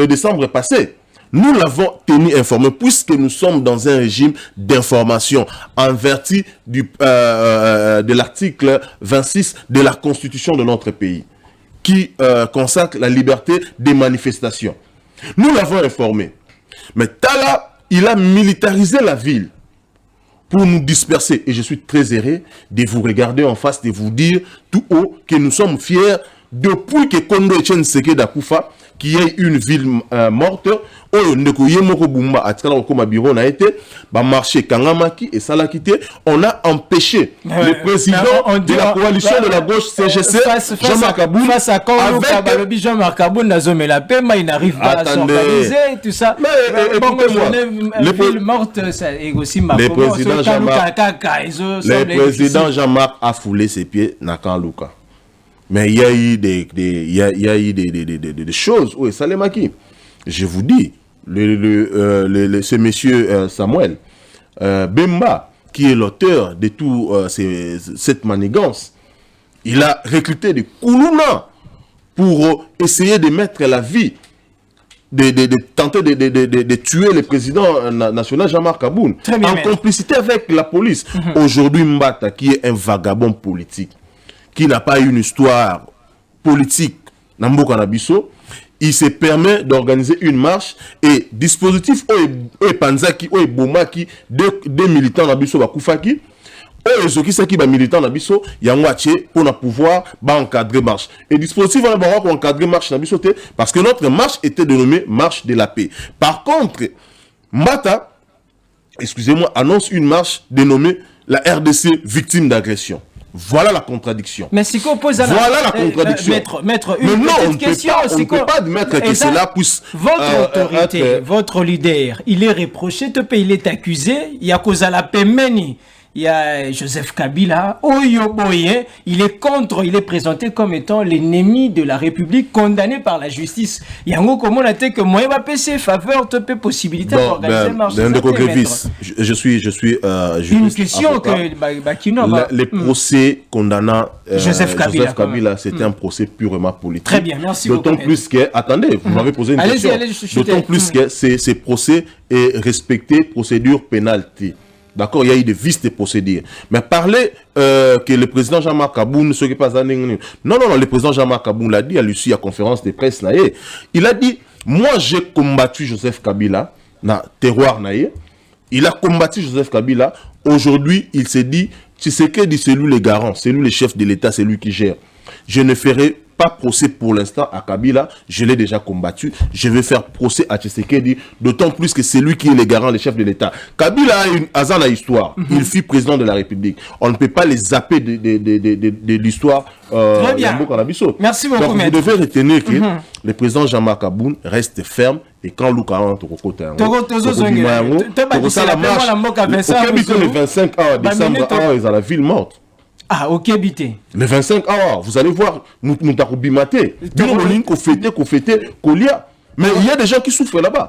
décembre passé. Nous l'avons tenu informé puisque nous sommes dans un régime d'information en vertu de l'article 26 de la Constitution de notre pays qui consacre la liberté des manifestations. Nous l'avons informé. Mais Tala, il a militarisé la ville pour nous disperser. Et je suis très heureux de vous regarder en face, de vous dire tout haut que nous sommes fiers depuis que Kondo Etienne Tshisekedi Akufa, qui est une ville morte, on a empêché le président de la coalition de la gauche CGC, Jean-Marc Aboun, avec Jean-Marc Aboun, il n'arrive pas à s'organiser, tout ça. Le président Jean-Marc a foulé ses pieds dans Luka. Mais il y a eu des choses. Oui, Salemaki, je vous dis, ce monsieur Samuel Bemba, qui est l'auteur de tout cette manigance, il a recruté des Koulouna pour essayer de mettre la vie, de tenter de tuer le président national Jean-Marc Aboun, en complicité avec la police. Aujourd'hui, Mbata, qui est un vagabond politique, qui n'a pas une histoire politique, Namboka Nabiso, il se permet d'organiser une marche et dispositif Panzaki, Bomaki, deux militants Nabiso Bakoufaki, qui militants Nabiso, Yangwache, pour pouvoir encadrer marche. Et dispositif pour encadrer marche Nabiso, parce que notre marche était dénommée Marche de la paix. Par contre, Mbata, excusez-moi, annonce une marche dénommée la RDC victime d'agression. Voilà la contradiction. Mais si qu'on pose voilà la contradiction. Maître, une petite question. On ne peut pas admettre que cela puisse... Votre autorité, votre leader, il est reproché, il est accusé, il y a cause à la Pemeni. Il y a Joseph Kabila, Oyoboye, il est contre, il est présenté comme étant l'ennemi de la République, condamné par la justice. Il y a un mot comme on a dit que moi, il va passer faveur, tu peux possibilité d'organiser marche. Je suis une question que les procès condamnant Joseph Kabila, c'était un procès purement politique. Très bien, merci beaucoup. D'autant plus que, attendez, vous m'avez posé une question. D'autant plus que ces procès est respecté procédure pénalité. D'accord, il y a eu des vices de procédure. Mais parler que le président Jean-Marc Aboun ne serait pas... Non, le président Jean-Marc Aboun l'a dit à l'issue à la conférence de presse. Il a dit, moi j'ai combattu Joseph Kabila, na terroir naïe. Il a combattu Joseph Kabila. Aujourd'hui, il s'est dit, Tshisekedi, c'est lui le garant, c'est lui le chef de l'État, c'est lui qui gère. Je ne ferai pas procès pour l'instant à Kabila, je l'ai déjà combattu, je vais faire procès à Tshisekedi, d'autant plus que c'est lui qui est le garant, le chef de l'État. Kabila a une hasard histoire, il fut président de la République. On ne peut pas les zapper de l'histoire. Très bien. Merci beaucoup. Donc vous devez retenir que le président Jean-Marc Aboun reste ferme et quand Luka entre au côté, le 25 décembre, ils à la ville morte. Ah, ok, bité. Le 25 vous allez voir, nous t'avons bimaté. Mais il y a des gens qui souffrent là-bas.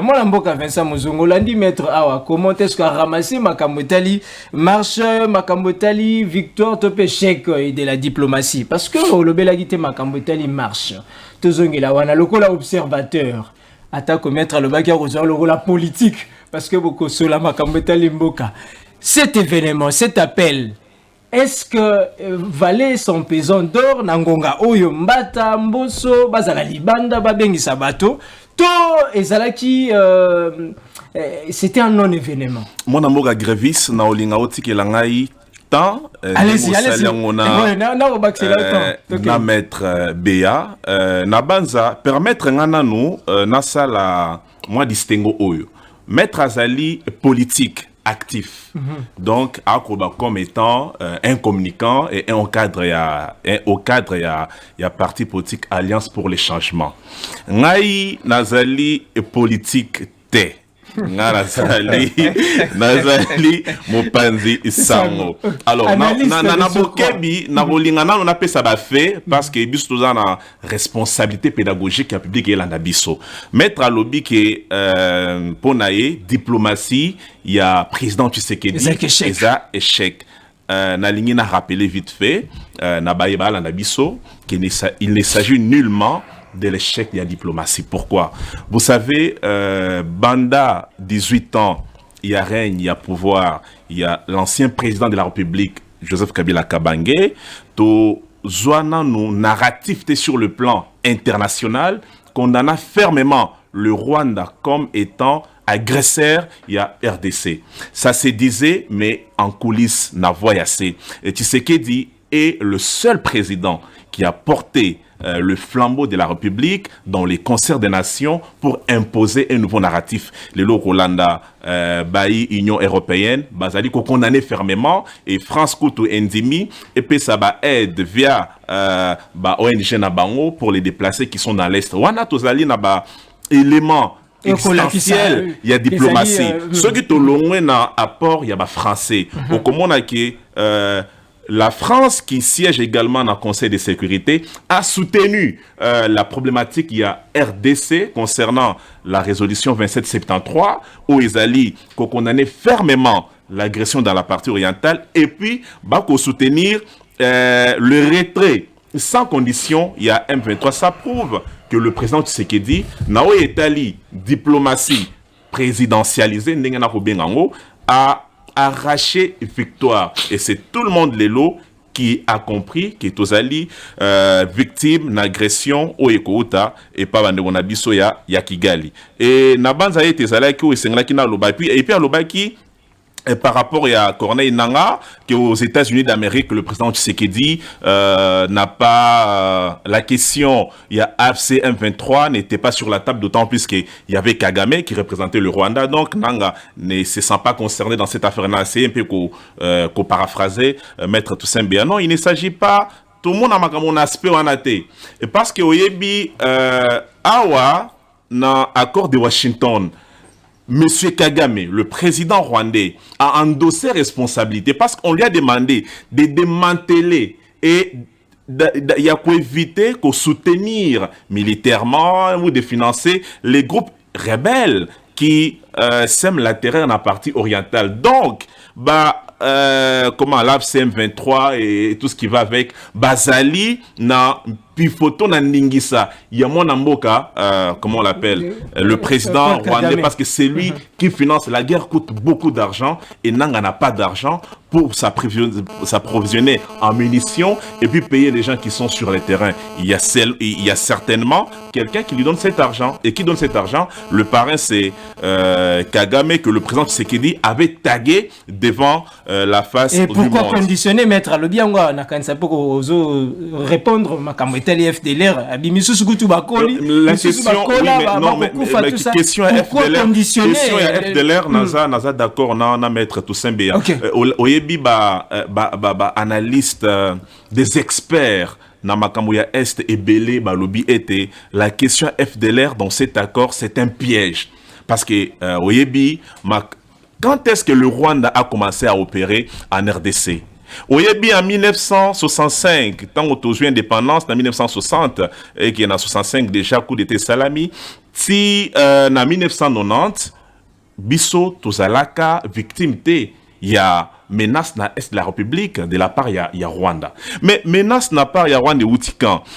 Moi, Mboka Vincent Mozongo, lundi maître Awa, comment est-ce qu'on a ramassé Makambotali, marche, Makambotali, victoire, top échec de la diplomatie. Parce que le Belagité Makambotali marche. Tozongela, on a le rôle observateur. Attaque au maître le bagarre le rôle politique. Parce que beaucoup sur la Makambotali Mboka. Cet événement, cet appel, est-ce que valer son pesant d'or nangonga oyo mbata mboso bazala libanda babengi sabato to ezalaki c'était un non événement. Mon amour à Grévis na olinga otiki langai temps allez-y na maître Béa na banza permettre ngana nous na sala moi distingo oyo maître azali politique actif. Donc, Akoba comme étant un communicant et au cadre, il y a parti politique Alliance pour les changements. Ngai Nazali politique T. Nazali Mopanzi Sango. Alors, na bokebi na bolingana on appelle ça fait parce que biso toza na responsabilité pédagogique ya public et la biso. Mettre à lobby que ponaye diplomatie, il y a président Tshisekedi eza échec. Na ligne na rappeler vite fait na baïba la biso qu'il ne s'agit nullement de l'échec de la diplomatie. Pourquoi? Vous savez, Banda, 18 ans, il y a règne, il y a pouvoir, il y a l'ancien président de la République, Joseph Kabila Kabange, to Zouana nous narratif sur le plan international, condamna fermement le Rwanda comme étant agresseur, il y a RDC. Ça se disait, mais en coulisses, n'a voyassé. Et Tshisekedi est le seul président qui a porté le flambeau de la République dans les concerts des nations pour imposer un nouveau narratif. Le Rolanda, Baï, Union européenne, Bazali, qu'on condamné fermement, et France Koutou Ndimi, et puis ça va aide via ONG Nabango pour les déplacés qui sont dans l'Est. Wana Tozali Naba élément existentiel, il y a diplomatie. Ceux qui ont l'ont un apport, il y a français. Au comment on a qui la France, qui siège également dans le Conseil de sécurité, a soutenu la problématique il y a RDC concernant la résolution 2773, où ils allaient condamner fermement l'agression dans la partie orientale, et puis soutenir le retrait sans condition. Il y a M23. Ça prouve que le président Tshisekedi n'a pas été diplomatie présidentialisée, a arraché victoire. Et c'est tout le monde les lots qui a compris que Tozali victime d'agression au Ekouta et pas bandona biso ya Kigali. Et nabanza été zalaki ou senglaki na lobaki et puis à lobaki par rapport à Corneille Nangaa, que aux États-Unis d'Amérique, le président Tshisekedi n'a pas la question. Il y a AFC M23 n'était pas sur la table, d'autant plus qu'il y avait Kagame qui représentait le Rwanda. Donc Nangaa ne se sent pas concerné dans cette affaire-là. C'est un peu qu'on paraphraser Maître Toussaint Béa. Non, il ne s'agit pas. Tout le monde a mon aspect en athée. Et parce que Oyebi Awa dans l'accord de Washington. Monsieur Kagame, le président rwandais, a endossé responsabilité parce qu'on lui a demandé de démanteler et il y a qu'à éviter qu'au soutenir militairement ou de financer les groupes rebelles qui sèment la terreur dans la partie orientale. Donc, comment l'AFC M23 et tout ce qui va avec Bazali na pifoto na Ningisa, il y a mon amboka, comment on l'appelle, le président rwandais, parce que c'est lui qui finance. La guerre coûte beaucoup d'argent et Nanga n'a pas d'argent pour s'approvisionner en munitions et puis payer les gens qui sont sur le terrain. Il y a certainement quelqu'un qui lui donne cet argent. Et qui donne cet argent? Le parrain, c'est Kagame, que le président Tshisekedi avait tagué devant la face du monde. Et pourquoi conditionner, maître Alobiangwa, répondre ma FDLR, la question FDLR, naza d'accord, on a maître Toussaint Béa. Oyebi analyste des experts na makambo Est et Belé balobi était la question FDLR dans cet accord, c'est un piège parce que Oyebi quand est-ce que le Rwanda a commencé à opérer en RDC? Oyebi en 1965, tant qu'on a eu indépendance, en 1960, et qu'il y en a 65 déjà, coup d'état Salami, si en 1990, Bisso, Tozalaka, victime, il y a menace na Est de la République, de la part, il y a Rwanda. Mais menace na part, il y a Rwanda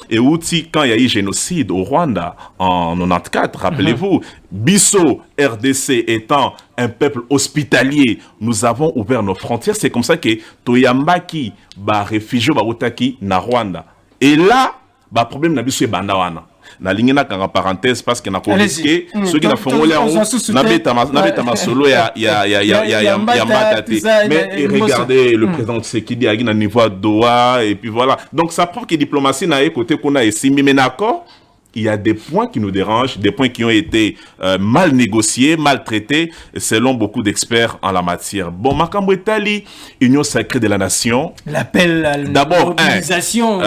et Outi quand il y a eu génocide au Rwanda en 94, rappelez-vous, Bisso, RDC étant un peuple hospitalier, nous avons ouvert nos frontières. C'est comme ça que Toyambaki, réfugié, Utaki, na Rwanda. Et là, problème na Bisso et Bandawana. Na ligne na en parenthèse parce qu'on a risqué ceux qui font na beta solo ya matate mais regardez le président Tshisekedi a un niveau de Doha et puis voilà, donc ça prouve que diplomatie na côté qu'on a ici mais d'accord. Il y a des points qui nous dérangent, des points qui ont été mal négociés, mal traités, selon beaucoup d'experts en la matière. Bon, Makambo Etali, Union sacrée de la nation. L'appel à la mobilisation.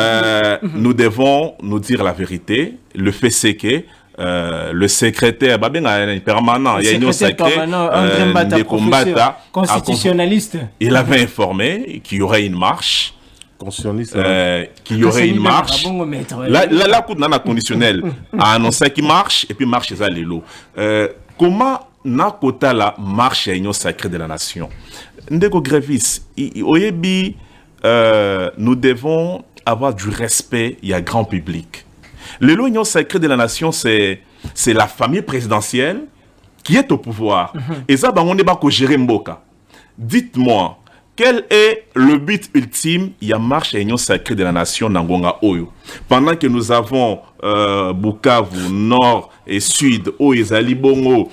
Nous devons nous dire la vérité. Le fait c'est que le secrétaire permanent, il y a Union sacrée, des combats constitutionnaliste. Il avait informé qu'il y aurait une marche. Qu'il y aurait une marche. La Cour n'a conditionnel a annoncé qu'il marche et puis marche à l'élo. Comment n'a kota la marche à l'Union sacrée de la nation? Ndeko Grévis, Oyebi, nous devons avoir du respect, il y a grand public. L'Union sacrée de la nation, c'est la famille présidentielle qui est au pouvoir. Et ça, on n'est pas qu'au gérer Mboka. Dites-moi, quel est le but ultime? Il y a marche à l'Union sacrée de la nation Nangonga Oyo. Pendant que nous avons Bukavu, Nord et Sud, Oezali Bongo,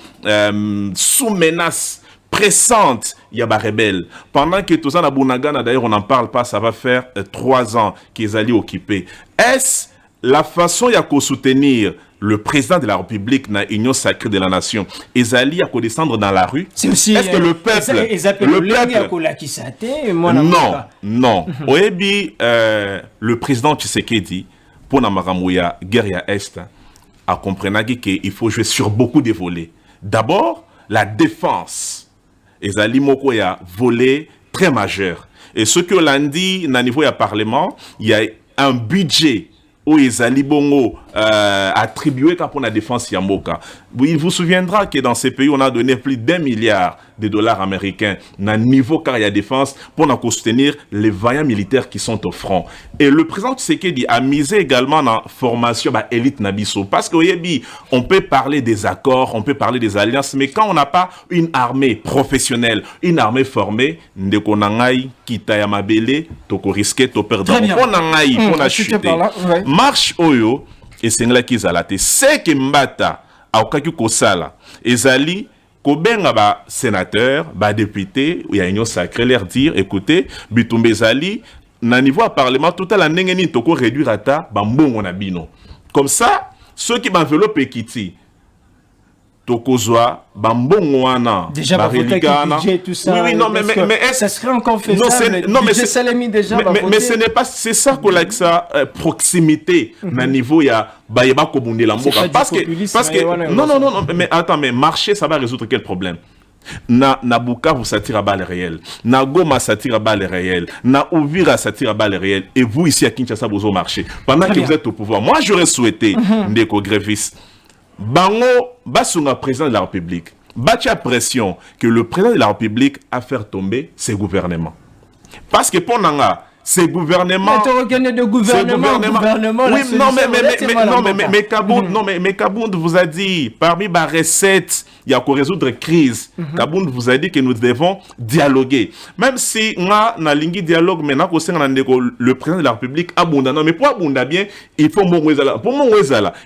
sous menace pressante, il y a des rebelles. Pendant que tout ça, d'ailleurs, on n'en parle pas, ça va faire 3 ans qu'ils allaient occuper. Est-ce la façon il y a qu'à soutenir le président de la République dans l'Union sacrée de la nation, Ezali a qu'à descendre dans la rue? C'est aussi. Est-ce que le peuple, non. Oyebi, le président Tshisekedi, pour Namaramouya, guerre Est, a compris qu'il faut jouer sur beaucoup de volets. D'abord, la défense. Ezali Mokoya, volet très majeur. Et ce que l'on dit, au niveau du Parlement, il y a un budget où Ezali Bongo attribué pour la défense Yamboka. Il vous souviendra que dans ces pays, on a donné plus d'1 milliard de dollars américains dans le niveau carrière défense pour soutenir les vaillants militaires qui sont au front. Et le président Tshisekedi a misé également dans la formation élite Nabiso. Parce qu'on peut parler des accords, on peut parler des alliances, mais quand on n'a pas une armée professionnelle, une armée formée, ndeko nangai kita mabele, toko risquer to perdre. On a chuté. Marche oyo et c'est là qu'ils allaient. C'est que Mbata a okaki kosala. Ezali kobenga ba sénateur, ba député, il y a une sacrée leur dire écoutez, Bitumbe Ezali na niveau parlement tout à la ndengeni toko réduire ata ba mbongo na bino. Comme ça, ceux qui m'enveloppent ekiti Tokozwa, Bambongo wana, déjà budget, tout ça. Oui, non, mais ça serait encore faisable. Non, mais ce n'est pas, c'est ça qu'on a que ça, proximité, na niveau ya, bayeba kobundi la mboka. Parce que, non, mais attends, mais marcher, ça va résoudre quel problème? Na Bukavu ça tire à balles réelles, na Goma ça tire à balles réelles, na Uvira ça tire à balles réelles, et vous ici à Kinshasa vous au marché. Pendant que vous êtes au pouvoir, moi j'aurais souhaité, Ndeko Grévis, Bango, Basunga président de la République, Batia pression que le président de la République a fait tomber ses gouvernements. Parce que pour Nanga, ces gouvernements. Oui, mais Kabound vous a dit, parmi les recettes, il y a pour résoudre la crise. Kabound vous a dit que nous devons dialoguer. Même si on a un dialogue, maintenant le président de la République abondant. Mais pour abonder bien, il faut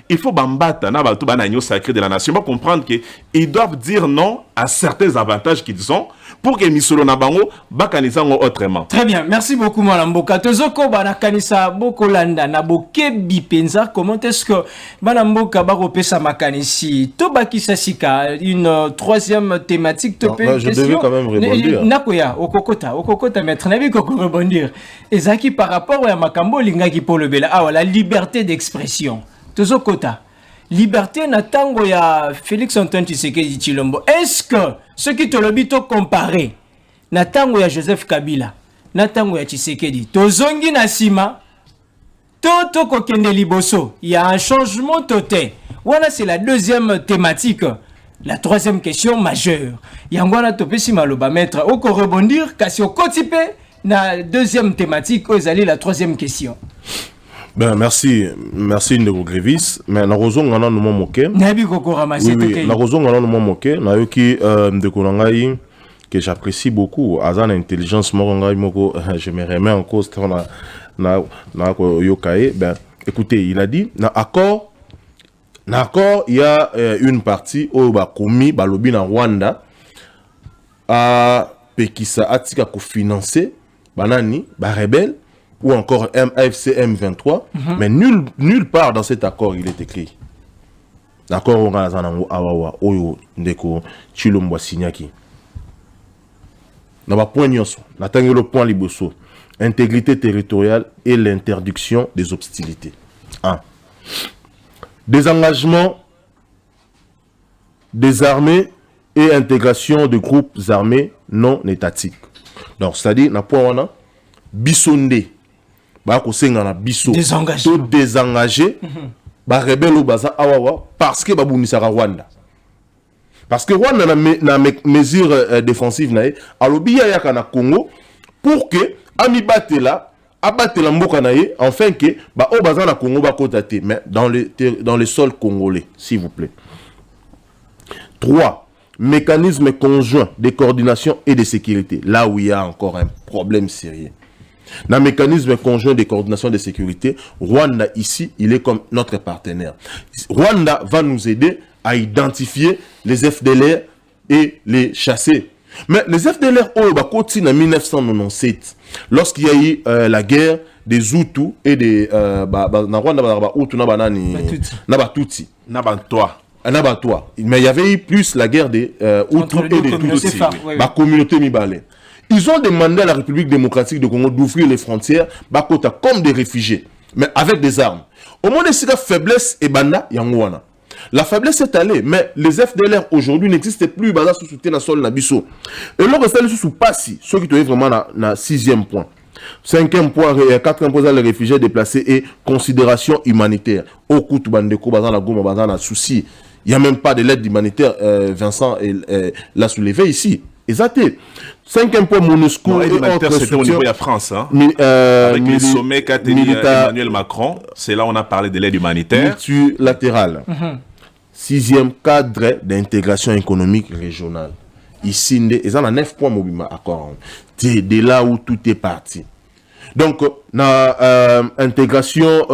il faut bambata na sacré de la nation. On va comprendre qu'ils doivent dire non à certains avantages qu'ils ont pour que Misolo Nabango bakanisa autrement. Très bien, merci beaucoup Malamboka. Tozoko banakanisa bokolanda na bokebi penza. Comment est-ce que Malamboka bakopesa makanisi to bakisa sika une troisième thématique to pe je devais quand même rebondir. Nakoya okokota maître nabi koko rebondir. Ezaki par rapport à makambo lingaki pour le bela. Ah la liberté d'expression. Tozokota. Liberté na tango ya Félix Antoine Tshisekedi Tshilombo. Est-ce que ce qui te l'obito comparé na tango ya Joseph Kabila na tango ya Tshisekedi tozongi na sima to kokende liboso, il y a un changement total. Voilà, c'est la deuxième thématique. La troisième question majeure. Yangwana topesi maloba maître oko rebondir kasi okotipe na deuxième thématique ozali la troisième question. Ben merci Ndeko Grévis. Mais na rozonga na no moke. Nabi koko ramasser tout. Na rozonga na no moke, na yoki Ndeko nangai que j'apprécie beaucoup. Azan intelligence morongai moko, je me remets en cause na yokae. Ben écoutez, il a dit na accord, il y a une partie au ba komi balobi na Rwanda a pekisa atika ko financer banani ba rebelle ou encore AFC M23, mais nulle part dans cet accord il est écrit. D'accord, on a awawa oyo ndeko Tshilombo signaki. Na ba point nyonso, na tangelo point liboso, intégrité territoriale et l'interdiction des hostilités. 1. Désengagement des armées et intégration de groupes armés non étatiques. Donc c'est-à-dire na point wana bisonde ba ko senga na biso to désengagé ba rebelle baza awawa parce que ba bumisa Rwanda. Parce que Rwanda na mesure défensive na alobi ya kana Congo pour que ami batela abatela mboka na ye enfin que ba o baza na Congo ba kotate mais dans les sols congolais s'il vous plaît. 3. Mécanisme conjoint de coordination et de sécurité. Là où il y a encore un problème sérieux. Dans le mécanisme conjoint de coordination de sécurité, Rwanda ici, il est comme notre partenaire. Rwanda va nous aider à identifier les FDLR et les chasser. Mais les FDLR ont en 1997, lorsqu'il y a eu la guerre des Hutus et des Tutsi. Mais il y avait eu plus la guerre des Hutus et des Tutsi. La communauté Mibale. Ils ont demandé à la République démocratique du Congo d'ouvrir les frontières comme des réfugiés, mais avec des armes. Au moins, c'est la faiblesse et banda yangwana. La faiblesse est allée, mais les FDLR aujourd'hui n'existent plus, basa sous soutien na sol na biso. Et là, reste sous passi, ceux qui sont vraiment na 6e point. 5e point, 4e point, les réfugiés déplacés et considération humanitaire. Au coup, tout bandeko, basa na goma, basa na souci. Il n'y a même pas de l'aide humanitaire, Vincent l'a soulevé ici. Exact. 5e point, MONUSCO et autres c'était au niveau de la France. Hein? Avec le sommet qu'a tenu Emmanuel Macron, c'est là où on a parlé de l'aide humanitaire. Multilatérale. 6e cadre d'intégration économique régionale. Ici, ils ont 9 points mobile accord. C'est de là où tout est parti. Donc, intégration,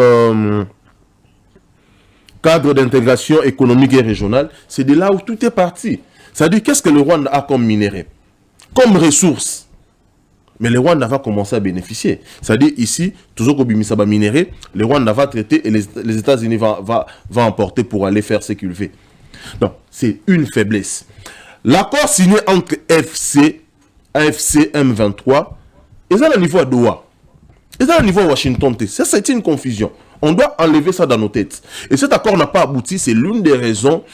cadre d'intégration économique et régionale, c'est de là où tout est parti. C'est-à-dire, qu'est-ce que le Rwanda a comme minerai, comme ressource? Mais le Rwanda va commencer à bénéficier. C'est-à-dire, ici, toujours qu'au Bimisaba minerai, le Rwanda va traiter et les États-Unis va emporter pour aller faire ce qu'il fait. Donc, c'est une faiblesse. L'accord signé entre AFC M23, ils ont le niveau à Doha. Ils ont le niveau à Washington. Ça, c'est une confusion. On doit enlever ça dans nos têtes. Et cet accord n'a pas abouti. C'est l'une des raisons,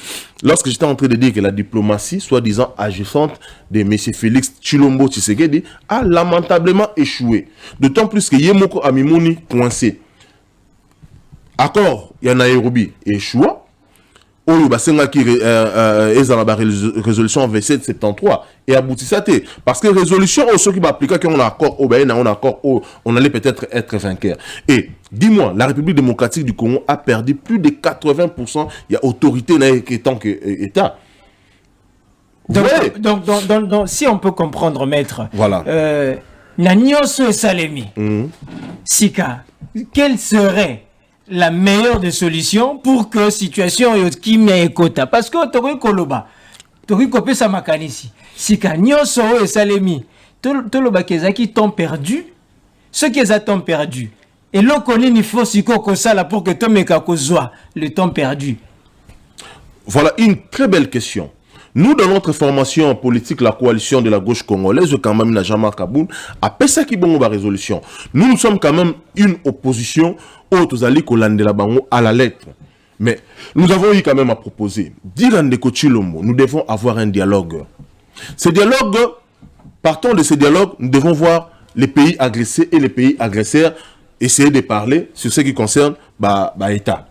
lorsque j'étais en train de dire que la diplomatie, soi-disant agissante de M. Félix Tshilombo Tshisekedi, a lamentablement échoué. D'autant plus que Yemoko Amimouni coincé. Accord, il y a Nairobi échoué. Oyo basenga qui ezala résolution 2773 et aboutissate parce que résolution ceux qui va appliquer qu'on a accord on a accord on allait peut-être être vainqueur. Et dis-moi, la République démocratique du Congo a perdu plus de 80%, il y a autorité tant que État. Donc, si on peut comprendre, maître, voilà. Nanyonso et Salemi, Sika, quelle serait la meilleure des solutions pour que situation qui m'est kota? Parce que Tori Koloba, Tori Kopé Samakanisi, Sika Nyonso et Salemi, Toloba Kezaki t'ont perdu, ceux qui ont perdu. Et l'on connaît il faut Siko Kosala pour que Tomeka Kozwa le temps perdu. Voilà une très belle question. Nous, dans notre formation politique, la coalition de la gauche congolaise, quand même, n'a jamais Kaboul, a pesa qui bon la résolution. Nous sommes quand même une opposition à la lettre. Mais nous avons eu quand même à proposer. Dire à Ndeko Tshilombo, nous devons avoir un dialogue. Ce dialogue, partons de ce dialogue, nous devons voir les pays agressés et les pays agresseurs essayer de parler sur ce qui concerne l'État.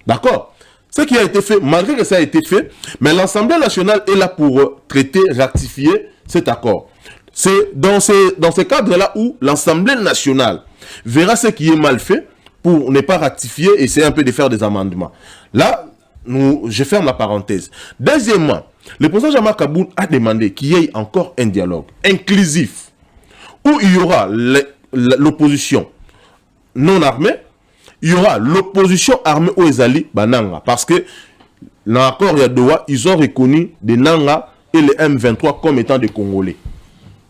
D'accord? Ce qui a été fait, malgré que ça a été fait, mais l'Assemblée nationale est là pour traiter, rectifier cet accord. C'est dans ce cadre-là où l'Assemblée nationale verra ce qui est mal fait pour ne pas ratifier et essayer un peu de faire des amendements. Là, je ferme la parenthèse. Deuxièmement, le président Jean-Marc Kaboul a demandé qu'il y ait encore un dialogue inclusif où il y aura l'opposition non armée, il y aura l'opposition armée aux Ezali Bananga. Parce que dans l'accord Yadoua, ils ont reconnu des Nanga et les M23 comme étant des Congolais.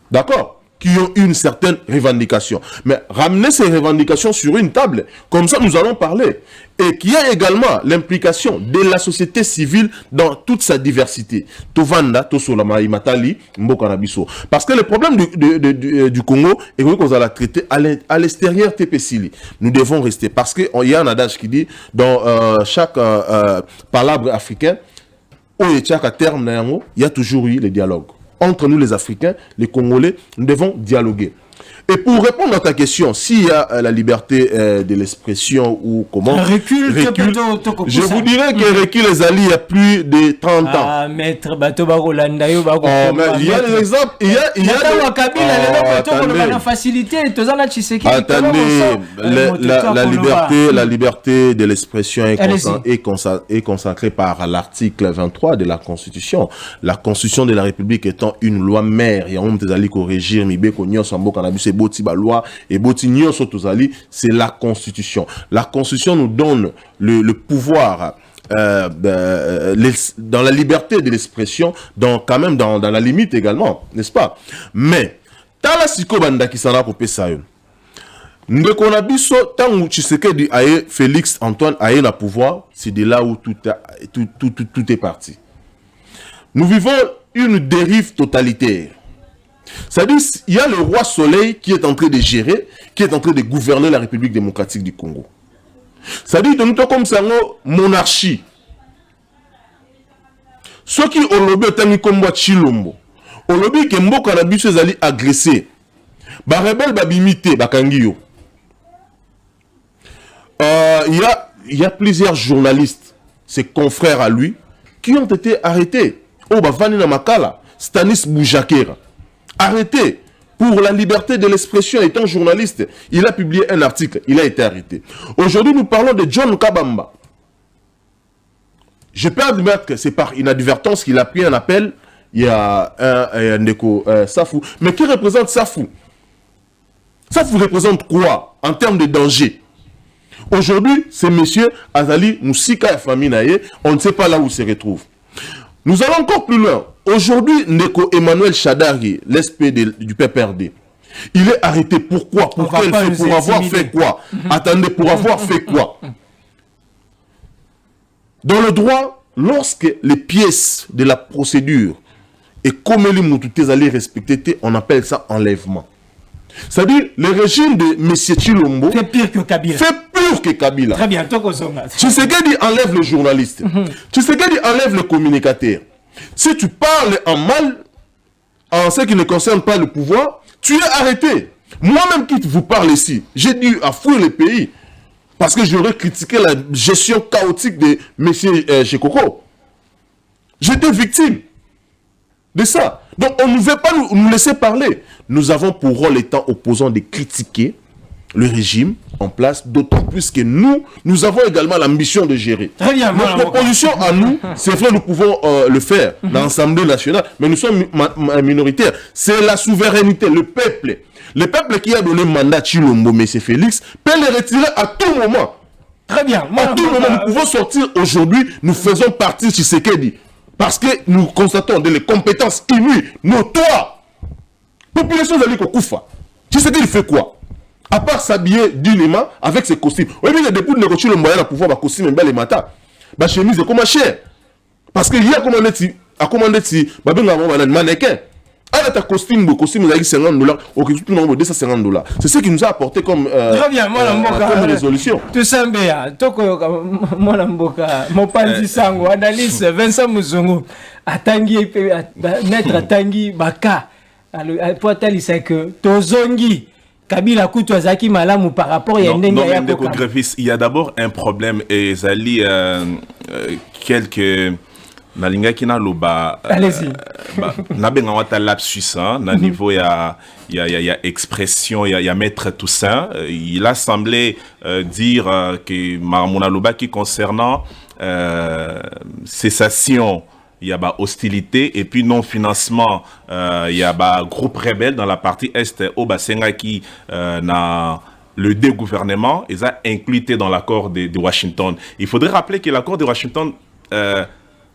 D'accord? Qui ont une certaine revendication. Mais ramener ces revendications sur une table, comme ça nous allons parler. Et qu'il y a également l'implication de la société civile dans toute sa diversité. Tovanda, Tosolama, Imatali, Mbokanabiso. Parce que le problème du Congo est qu'on va la traiter à l'extérieur TPCili. Nous devons rester. Parce qu'il y a un adage qui dit, dans chaque palabre africain, au terme, il y a toujours eu le dialogue. Entre nous les Africains, les Congolais, nous devons dialoguer. Et pour répondre à ta question, s'il y a la liberté de l'expression ou comment... Recul, je vous dirais que recul les alliés il y a plus de 30 ans. Ah, maître, Bato Bagolanda, il y a des exemples. Il y a la liberté de l'expression est consacrée par l'article 23 de la Constitution. La Constitution de la République étant une loi mère, il y a un des alliés qui régir, loi et c'est la Constitution. La Constitution nous donne le pouvoir dans la liberté de l'expression, quand même dans la limite également, n'est-ce pas? Mais tala siko banda ki sana kopé ça yo. Ndeko na biso tangu Tshisekedi aye Félix Antoine aye na pouvoir, c'est de là où tout est parti. Nous vivons une dérive totalitaire. C'est-à-dire, il y a le roi Soleil qui est en train de gérer, qui est en train de gouverner la République démocratique du Congo. C'est-à-dire, nous sommes comme ça, monarchie. Ceux qui ont lobby au Kombo Chilombo, au lobby que Mboka na biso ezali agressé, ba rebelle ba bimité ba kangio. Il y a plusieurs journalistes, ses confrères à lui, qui ont été arrêtés. Oh, bah, Vanina Makala, Stanis Boujakera, arrêté pour la liberté de l'expression étant journaliste. Il a publié un article, il a été arrêté. Aujourd'hui, nous parlons de John Kabamba. Je peux admettre que c'est par inadvertance qu'il a pris un appel. Il y a un écho Safou. Mais qui représente Safou? Safou représente quoi en termes de danger? Aujourd'hui, c'est monsieur Azali Moussika et Faminaye, on ne sait pas là où il se retrouve. Nous allons encore plus loin. Aujourd'hui, Neko Emmanuel Chadari, l'SP du PPRD, il est arrêté. Pourquoi? Pour avoir fait quoi? Attendez, pour avoir fait quoi? Dans le droit, lorsque les pièces de la procédure et comme les moutoutés allaient respecter, on appelle ça enlèvement. C'est-à-dire, le régime de M. Chilombo fait pire que Kabila. Très bien, Tshisekedi enlève le journaliste. Tshisekedi enlève le communicateur. Si tu parles en mal, en ce qui ne concerne pas le pouvoir, tu es arrêté. Moi-même qui vous parle ici, j'ai dû fuir le pays parce que j'aurais critiqué la gestion chaotique de M. Chekoko. J'étais victime de ça. Donc on ne veut pas nous laisser parler. Nous avons pour rôle étant opposants de critiquer le régime en place, d'autant plus que nous avons également l'ambition de gérer. Très bien. Notre proposition à nous, c'est vrai, nous pouvons le faire dans l'Assemblée nationale, mais nous sommes minoritaires. C'est la souveraineté, le peuple. Le peuple qui a donné mandat à Chilombo, M. Félix, peut le retirer à tout moment. Très bien. À tout moment, nous pouvons sortir aujourd'hui, nous faisons partie de Tshisekedi. Parce que nous constatons des compétences inouïes, notoires. Population Zali Kokoufa. Tshisekedi il fait quoi? À part s'habiller dignement avec ses costumes. Oui, mais depuis que nous avons le pouvoir, ma costume est belle et matin. Ma chemise est comme cher. Parce qu'il y a commandé si un mannequin. Alors ta costume est $50. Ok, tout le monde $250. C'est ce qui nous a apporté comme résolution. Tout ça, moi, mon pandi sango, analyse Vincent Muzungu, Atangi, Maître Atangi Baka, pour c'est que Tozongi. Kabila Koutouazaki Malamu par rapport à il y a d'abord un problème et Zali quelques nalinga kina loba na benga wata lapsus na niveau il y a expression il y a maître Toussaint il a semblé dire que Mamouna Loba qui concernant cessation il y a hostilité et puis non-financement, il y a groupe rebelle dans la partie Est au Basenga qui n'a le dégouvernement, ils ont inclus dans l'accord de Washington. Il faudrait rappeler que l'accord de Washington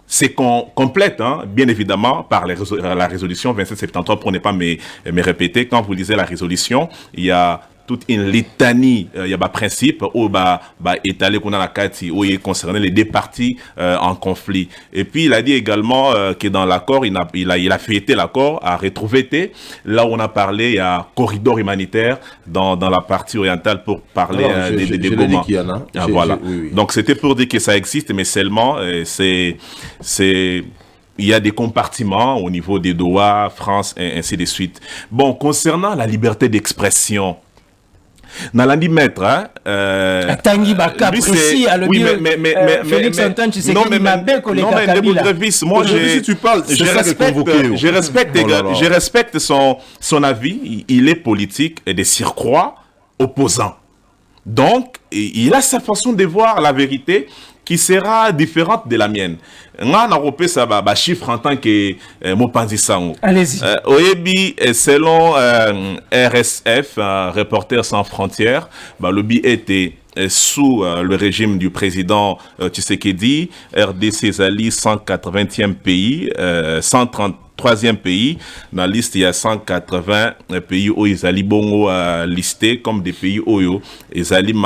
c'est complète, bien évidemment, par la résolution 2773, pour ne pas me répéter. Quand vous lisez la résolution, il y a toute une litanie, il y a un principe où étalé qu'on a la carte où il concernait les deux parties en conflit. Et puis il a dit également que dans l'accord, il a fêté l'accord, a retrouvé là où on a parlé, il y a un corridor humanitaire dans la partie orientale pour parler des Goma. Voilà. Oui. Donc c'était pour dire que ça existe, mais seulement il y a des compartiments au niveau des Doha, France, et ainsi de suite. Bon, concernant la liberté d'expression, Nalandi maître, Tanguy Baka précis à le dire. Félix Antoine, tu sais qu'il m'a bien collé Kabila. Moi, je respecte son avis. Il est politique et de surcroît opposant. Donc, il a sa façon de voir la vérité qui sera différente de la mienne. On a repéré ça, chiffre en tant que Mopanzi Sango. Allez-y. Oyebi, selon RSF, Reporters sans frontières, le BI était sous le régime du président Tshisekedi, RDC Zali 180e pays, 133e pays. Dans la liste, il y a 180 pays où ils allaient bongo listés comme des pays où ils allaient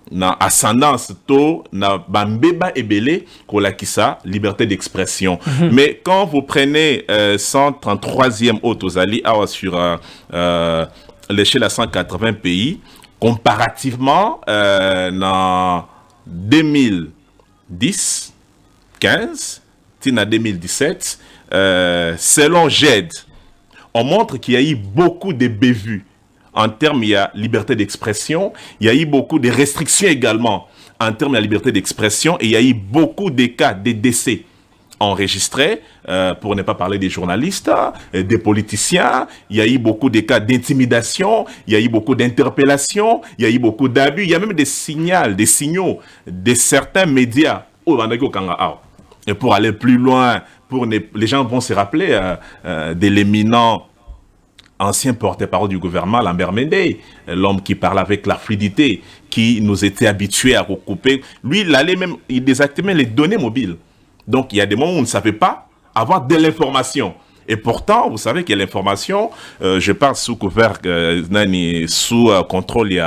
na ascendance to na bambeba ebele kolakisa liberté d'expression. Mais quand vous prenez 133e Otozali sur l'échelle à 180 pays, comparativement dans 2010, 15, en 2017, selon GED, on montre qu'il y a eu beaucoup de bévues. En termes, il y a liberté d'expression, il y a eu beaucoup de restrictions également en termes de la liberté d'expression, et il y a eu beaucoup de cas de décès enregistrés, pour ne pas parler des journalistes, des politiciens. Il y a eu beaucoup de cas d'intimidation, il y a eu beaucoup d'interpellations, il y a eu beaucoup d'abus, il y a même des signaux de certains médias. Et pour aller plus loin, les gens vont se rappeler de l'éminent ancien porte-parole du gouvernement, Lambert Mende, l'homme qui parle avec la fluidité, qui nous était habitué à recouper. Lui, il désactivait les données mobiles. Donc, il y a des moments où on ne savait pas avoir de l'information. Et pourtant, vous savez que l'information, je parle sous couvert, sous contrôle, il y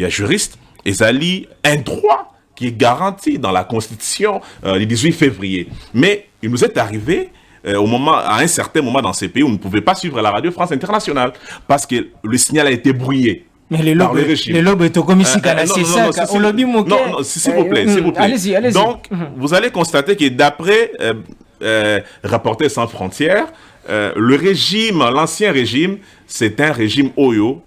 a juriste, et ça lit un droit qui est garanti dans la Constitution du 18 février. Mais il nous est arrivé à un certain moment dans ces pays où on ne pouvait pas suivre la radio France Internationale parce que le signal a été brouillé. Mais les lobes sont comme ici, c'est ça. Non, s'il vous plaît, s'il vous plaît. Allez-y. Donc, vous allez constater que d'après Reporters sans frontières, l'ancien régime, c'est un régime Oyo.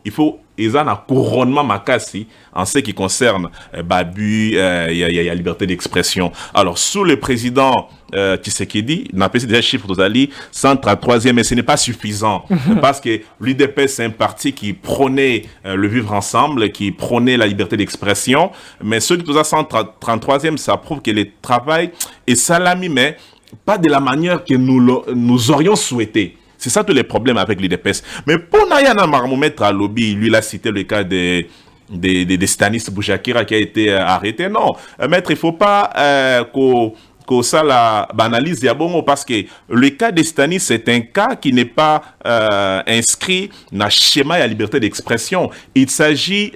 Ils ont un couronnement makasi en ce qui concerne Babu, il y a liberté d'expression. Alors, sous le président Tshisekedi, on a appelé déjà chiffre d'Ozali, 133e, mais ce n'est pas suffisant. Parce que l'UDPS, c'est un parti qui prônait le vivre ensemble, qui prônait la liberté d'expression. Mais ceux qui sont à 133e, ça prouve que le travail est salami, mais pas de la manière que nous aurions souhaité. C'est ça tous les problèmes avec l'UDPS. Mais pour Nayana Marmoumetre à lobby, lui, il a cité le cas de Stanis Bouchakira qui a été arrêté. Non, maître, il ne faut pas que ça la banalise parce que le cas de Stanis, c'est un cas qui n'est pas inscrit dans le schéma et la liberté d'expression. Il s'agit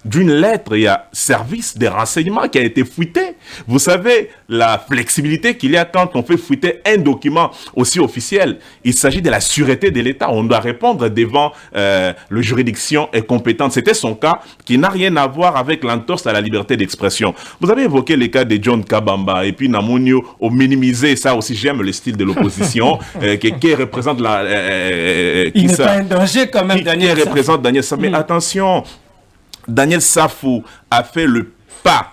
d'une lettre, il y a service de renseignement qui a été fouillé. Vous savez, la flexibilité qu'il y a quand on fait fouiller un document aussi officiel. Il s'agit de la sûreté de l'État. On doit répondre devant la juridiction compétente. C'était son cas qui n'a rien à voir avec l'entorse à la liberté d'expression. Vous avez évoqué le cas de John Kabamba et puis Namunio ont minimisé ça aussi. J'aime le style de l'opposition qui représente il n'est pas un danger quand même, Daniel Safou. Représente Daniel Safou. Mais attention, Daniel Safou a fait le pas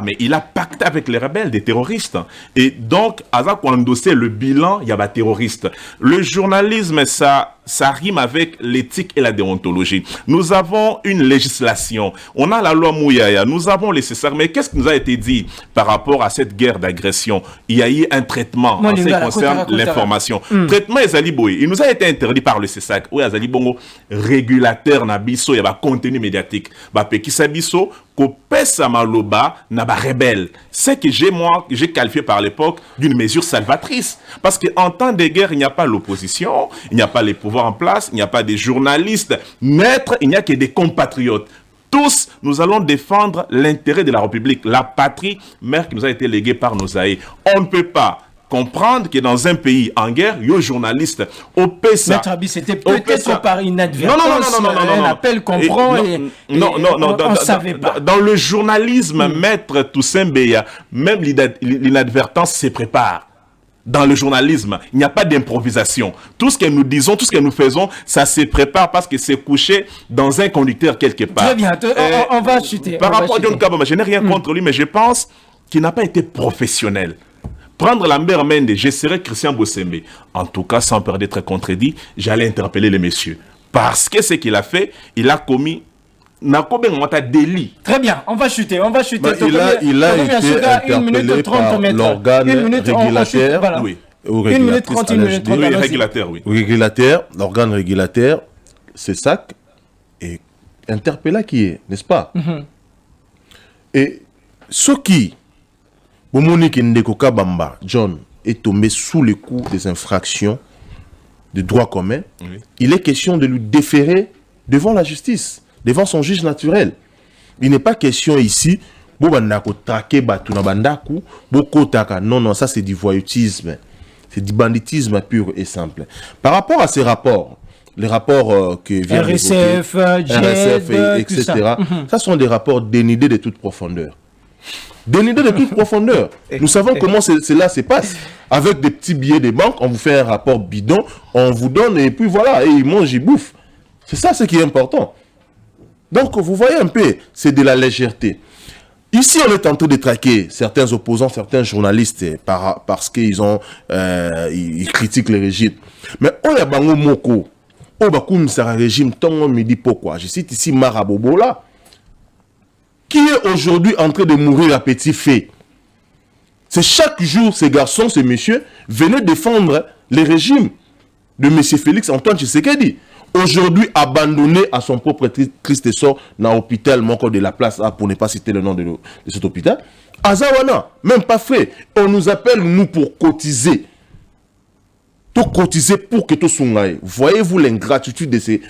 mais il a pacté avec les rebelles, des terroristes. Et donc, quand on endossait le bilan, il y a des terroristes. Le journalisme, ça rime avec l'éthique et la déontologie. Nous avons une législation. On a la loi Mouyaya. Nous avons les César. Mais qu'est-ce qui nous a été dit par rapport à cette guerre d'agression? Il y a eu un traitement en ce qui concerne l'information. Traitement Ezali Boy. Il nous a été interdit par le César. Oui, Ezali Bongo, régulateur Nabiso, il y a contenu médiatique. Pekisa Biso, Kopesa Maloba, Naba rebelle. C'est que j'ai qualifié par l'époque d'une mesure salvatrice. Parce qu'en temps de guerre, il n'y a pas l'opposition, il n'y a pas les pouvoirs en place, il n'y a pas des journalistes maîtres, il n'y a que des compatriotes. Tous, nous allons défendre l'intérêt de la République, la patrie mère qui nous a été léguée par nos aïeux. On ne peut pas comprendre que dans un pays en guerre, il y a un journaliste au PSA. Maître Abi, c'était peut-être par inadvertance. Un appel qu'on prend et on ne savait pas. Dans le journalisme, Maître Toussaint Beya, même l'inadvertance se prépare. Dans le journalisme, il n'y a pas d'improvisation. Tout ce que nous disons, tout ce que nous faisons, ça se prépare parce que c'est couché dans un conducteur quelque part. Très bien, on va chuter. Par rapport à John Kabamba, je n'ai rien contre lui, mais je pense qu'il n'a pas été professionnel. Prendre Lambert Mende, je serais Christian Bossembe. En tout cas, sans peur d'être contredit, j'allais interpeller les messieurs. Parce que ce qu'il a fait, il a commis un délit. Très bien, on va chuter. Il a été interpellé par l'organe régulateur. Oui. 1 minute 30, 1 minute 30. Oui, régulateur, oui. Régulateur, l'organe régulateur, c'est ça. Et interpellé qui est, n'est-ce pas? Et ce qui... Monique Ndeko Kabamba, John, est tombé sous le coup des infractions de droit commun. Oui. Il est question de lui déférer devant la justice, devant son juge naturel. Il n'est pas question ici, non, ça c'est du voyoutisme, c'est du banditisme pur et simple. Par rapport à ces rapports, les rapports que vient RSF, etc., ça sont des rapports dénudés de toute profondeur. Dénudé de toute profondeur. Nous savons comment cela se passe. Avec des petits billets de banque, on vous fait un rapport bidon, on vous donne et puis voilà, et ils mangent, ils bouffent. C'est ça ce qui est important. Donc vous voyez un peu, c'est de la légèreté. Ici, on est en train de traquer certains opposants, certains journalistes parce qu'ils ils critiquent le régime. Mais on a bango moko, on va comme ça régime, tongo me dit pourquoi. Je cite ici Marabobola, qui est aujourd'hui en train de mourir à petit feu. C'est chaque jour, ces garçons, ces messieurs, venaient défendre le régime de M. Félix Antoine Tshisekedi. Aujourd'hui, abandonné à son propre triste sort dans l'hôpital Moko de la place, pour ne pas citer le nom de cet hôpital. Azawana, même pas fait. On nous appelle, nous, pour cotiser. Tout cotiser pour que tout soit. Voyez-vous l'ingratitude de ces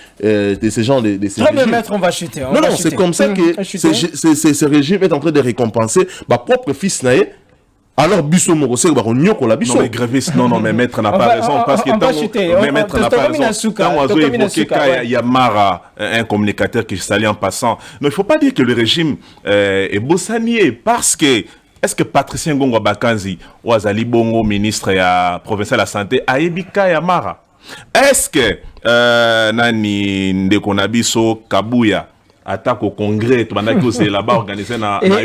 gens de ces régimes. Maître, on va chuter. Non, c'est comme ça que ce régime est en train de récompenser ma propre fils naïe. Alors, Bisso Morosé, la Bisso. Non, mais Grévis, non, mais maître n'a pas raison. Parce que maître n'a pas raison. Quand on a évoqué qu'il y a Mara, un communicateur qui s'allie en passant. Non, il ne faut pas dire que le régime est bossanier. Parce que, est-ce que Patricien Ngongo Bakanzi, ou Azali Bongo, ministre provincial de la santé, a ébika ya Mara? Est-ce que Nani Ndekonabiso Kabouya, attaque au congrès, tout le monde est là-bas organisé dans mais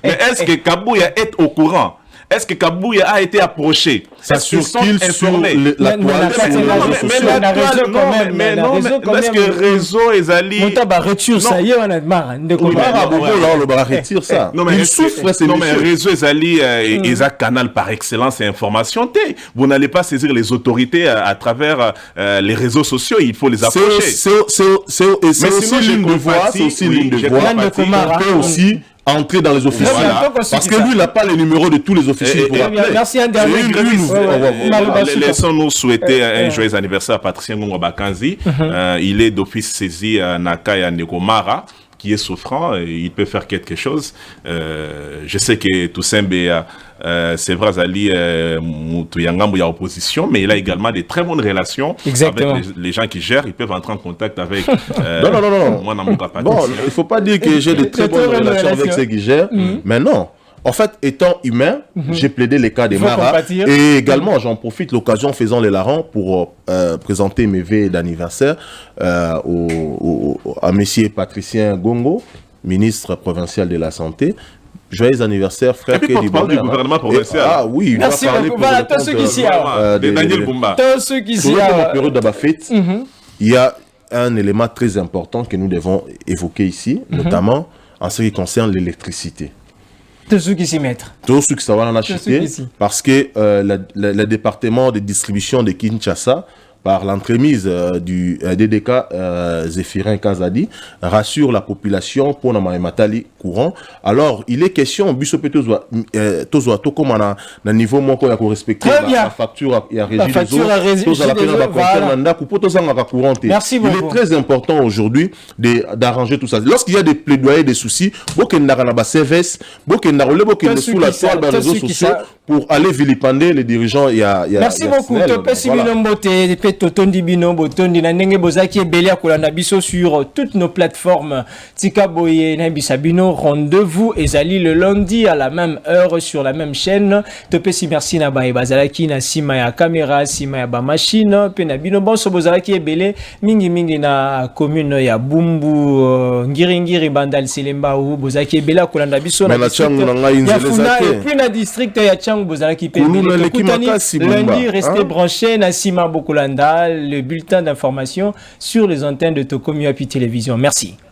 est-ce que Kabouya est au courant? Est-ce que Kabouya a été approché? Ça circule sur la toile, mais non, est-ce que réseau et Ali... retire ça, il y a un retire ça. Non, mais réseau et Ali, ils ont canal par excellence et information. Vous n'allez pas saisir les autorités à travers les réseaux sociaux, il faut les approcher. C'est aussi l'une de voix, c'est aussi l'une de voix. On peut aussi entrer dans les officiers. Voilà. Parce que lui, il n'a pas les numéros de tous les officiers pour appeler. Merci, André. Laissons-nous souhaiter un joyeux anniversaire à Patricien Ngongo Bakanzi. Il est d'office saisi à Nakaya Nekomara, qui est souffrant, il peut faire quelque chose. Je sais que Toussaint Béa, c'est vrai, Zali Moutouyangamou, il y a opposition, mais il a également des très bonnes relations avec les gens qui gèrent. Ils peuvent entrer en contact avec moi dans mon papa. Bon, il ne faut pas dire que j'ai de très bonnes relations avec ceux qui gèrent, mais non. En fait, étant humain, j'ai plaidé les cas des Mara. Et également, j'en profite l'occasion faisant les larrons pour présenter mes vœux d'anniversaire à M. Patricien Ngongo, ministre provincial de la Santé. Joyeux anniversaire, frère. Et puis, porte-parole du gouvernement provincial. Ah oui, il merci va parler beaucoup. Voilà, tous ceux qui s'y ont. De Daniel Bumba. Tous ceux qui s'y ont. Il y a un élément très important que nous devons évoquer ici, notamment en ce qui concerne l'électricité. Tous ceux qui s'y mettent. Tous ceux qui s'en vont en acheter, parce que le département de distribution de Kinshasa, par l'entremise du DDK Zéphirin Kazadi, rassure la population pour le matali courant. Alors, il est question, comme on a un niveau moins qu'on a respecté la facture et à régie Merci beaucoup. Il est très important aujourd'hui d'arranger tout ça. Lorsqu'il y a des plaidoyers, des soucis, beaucoup de services, beaucoup de sous la toile des réseaux sociaux pour aller vilipender les dirigeants. Merci beaucoup. Totondi bino botondi na ndenge bozaki ebeli akolanda biso sur toutes nos plateformes tika boye na bisabino rendez-vous ezali le lundi à la même heure sur la même chaîne topesi merci na bae bazalaki na sima ya caméra sima ya ba machine pe na bino bonso bozalaki ebele mingi na commune ya Bumbu ngiri bandal Selemba ou bozaki ebeli akolanda biso na puis na district ya Changu bozalaki pe lundi restez branchés na sima bokolanda le bulletin d'information sur les antennes de Tokomi Api Télévision. Merci.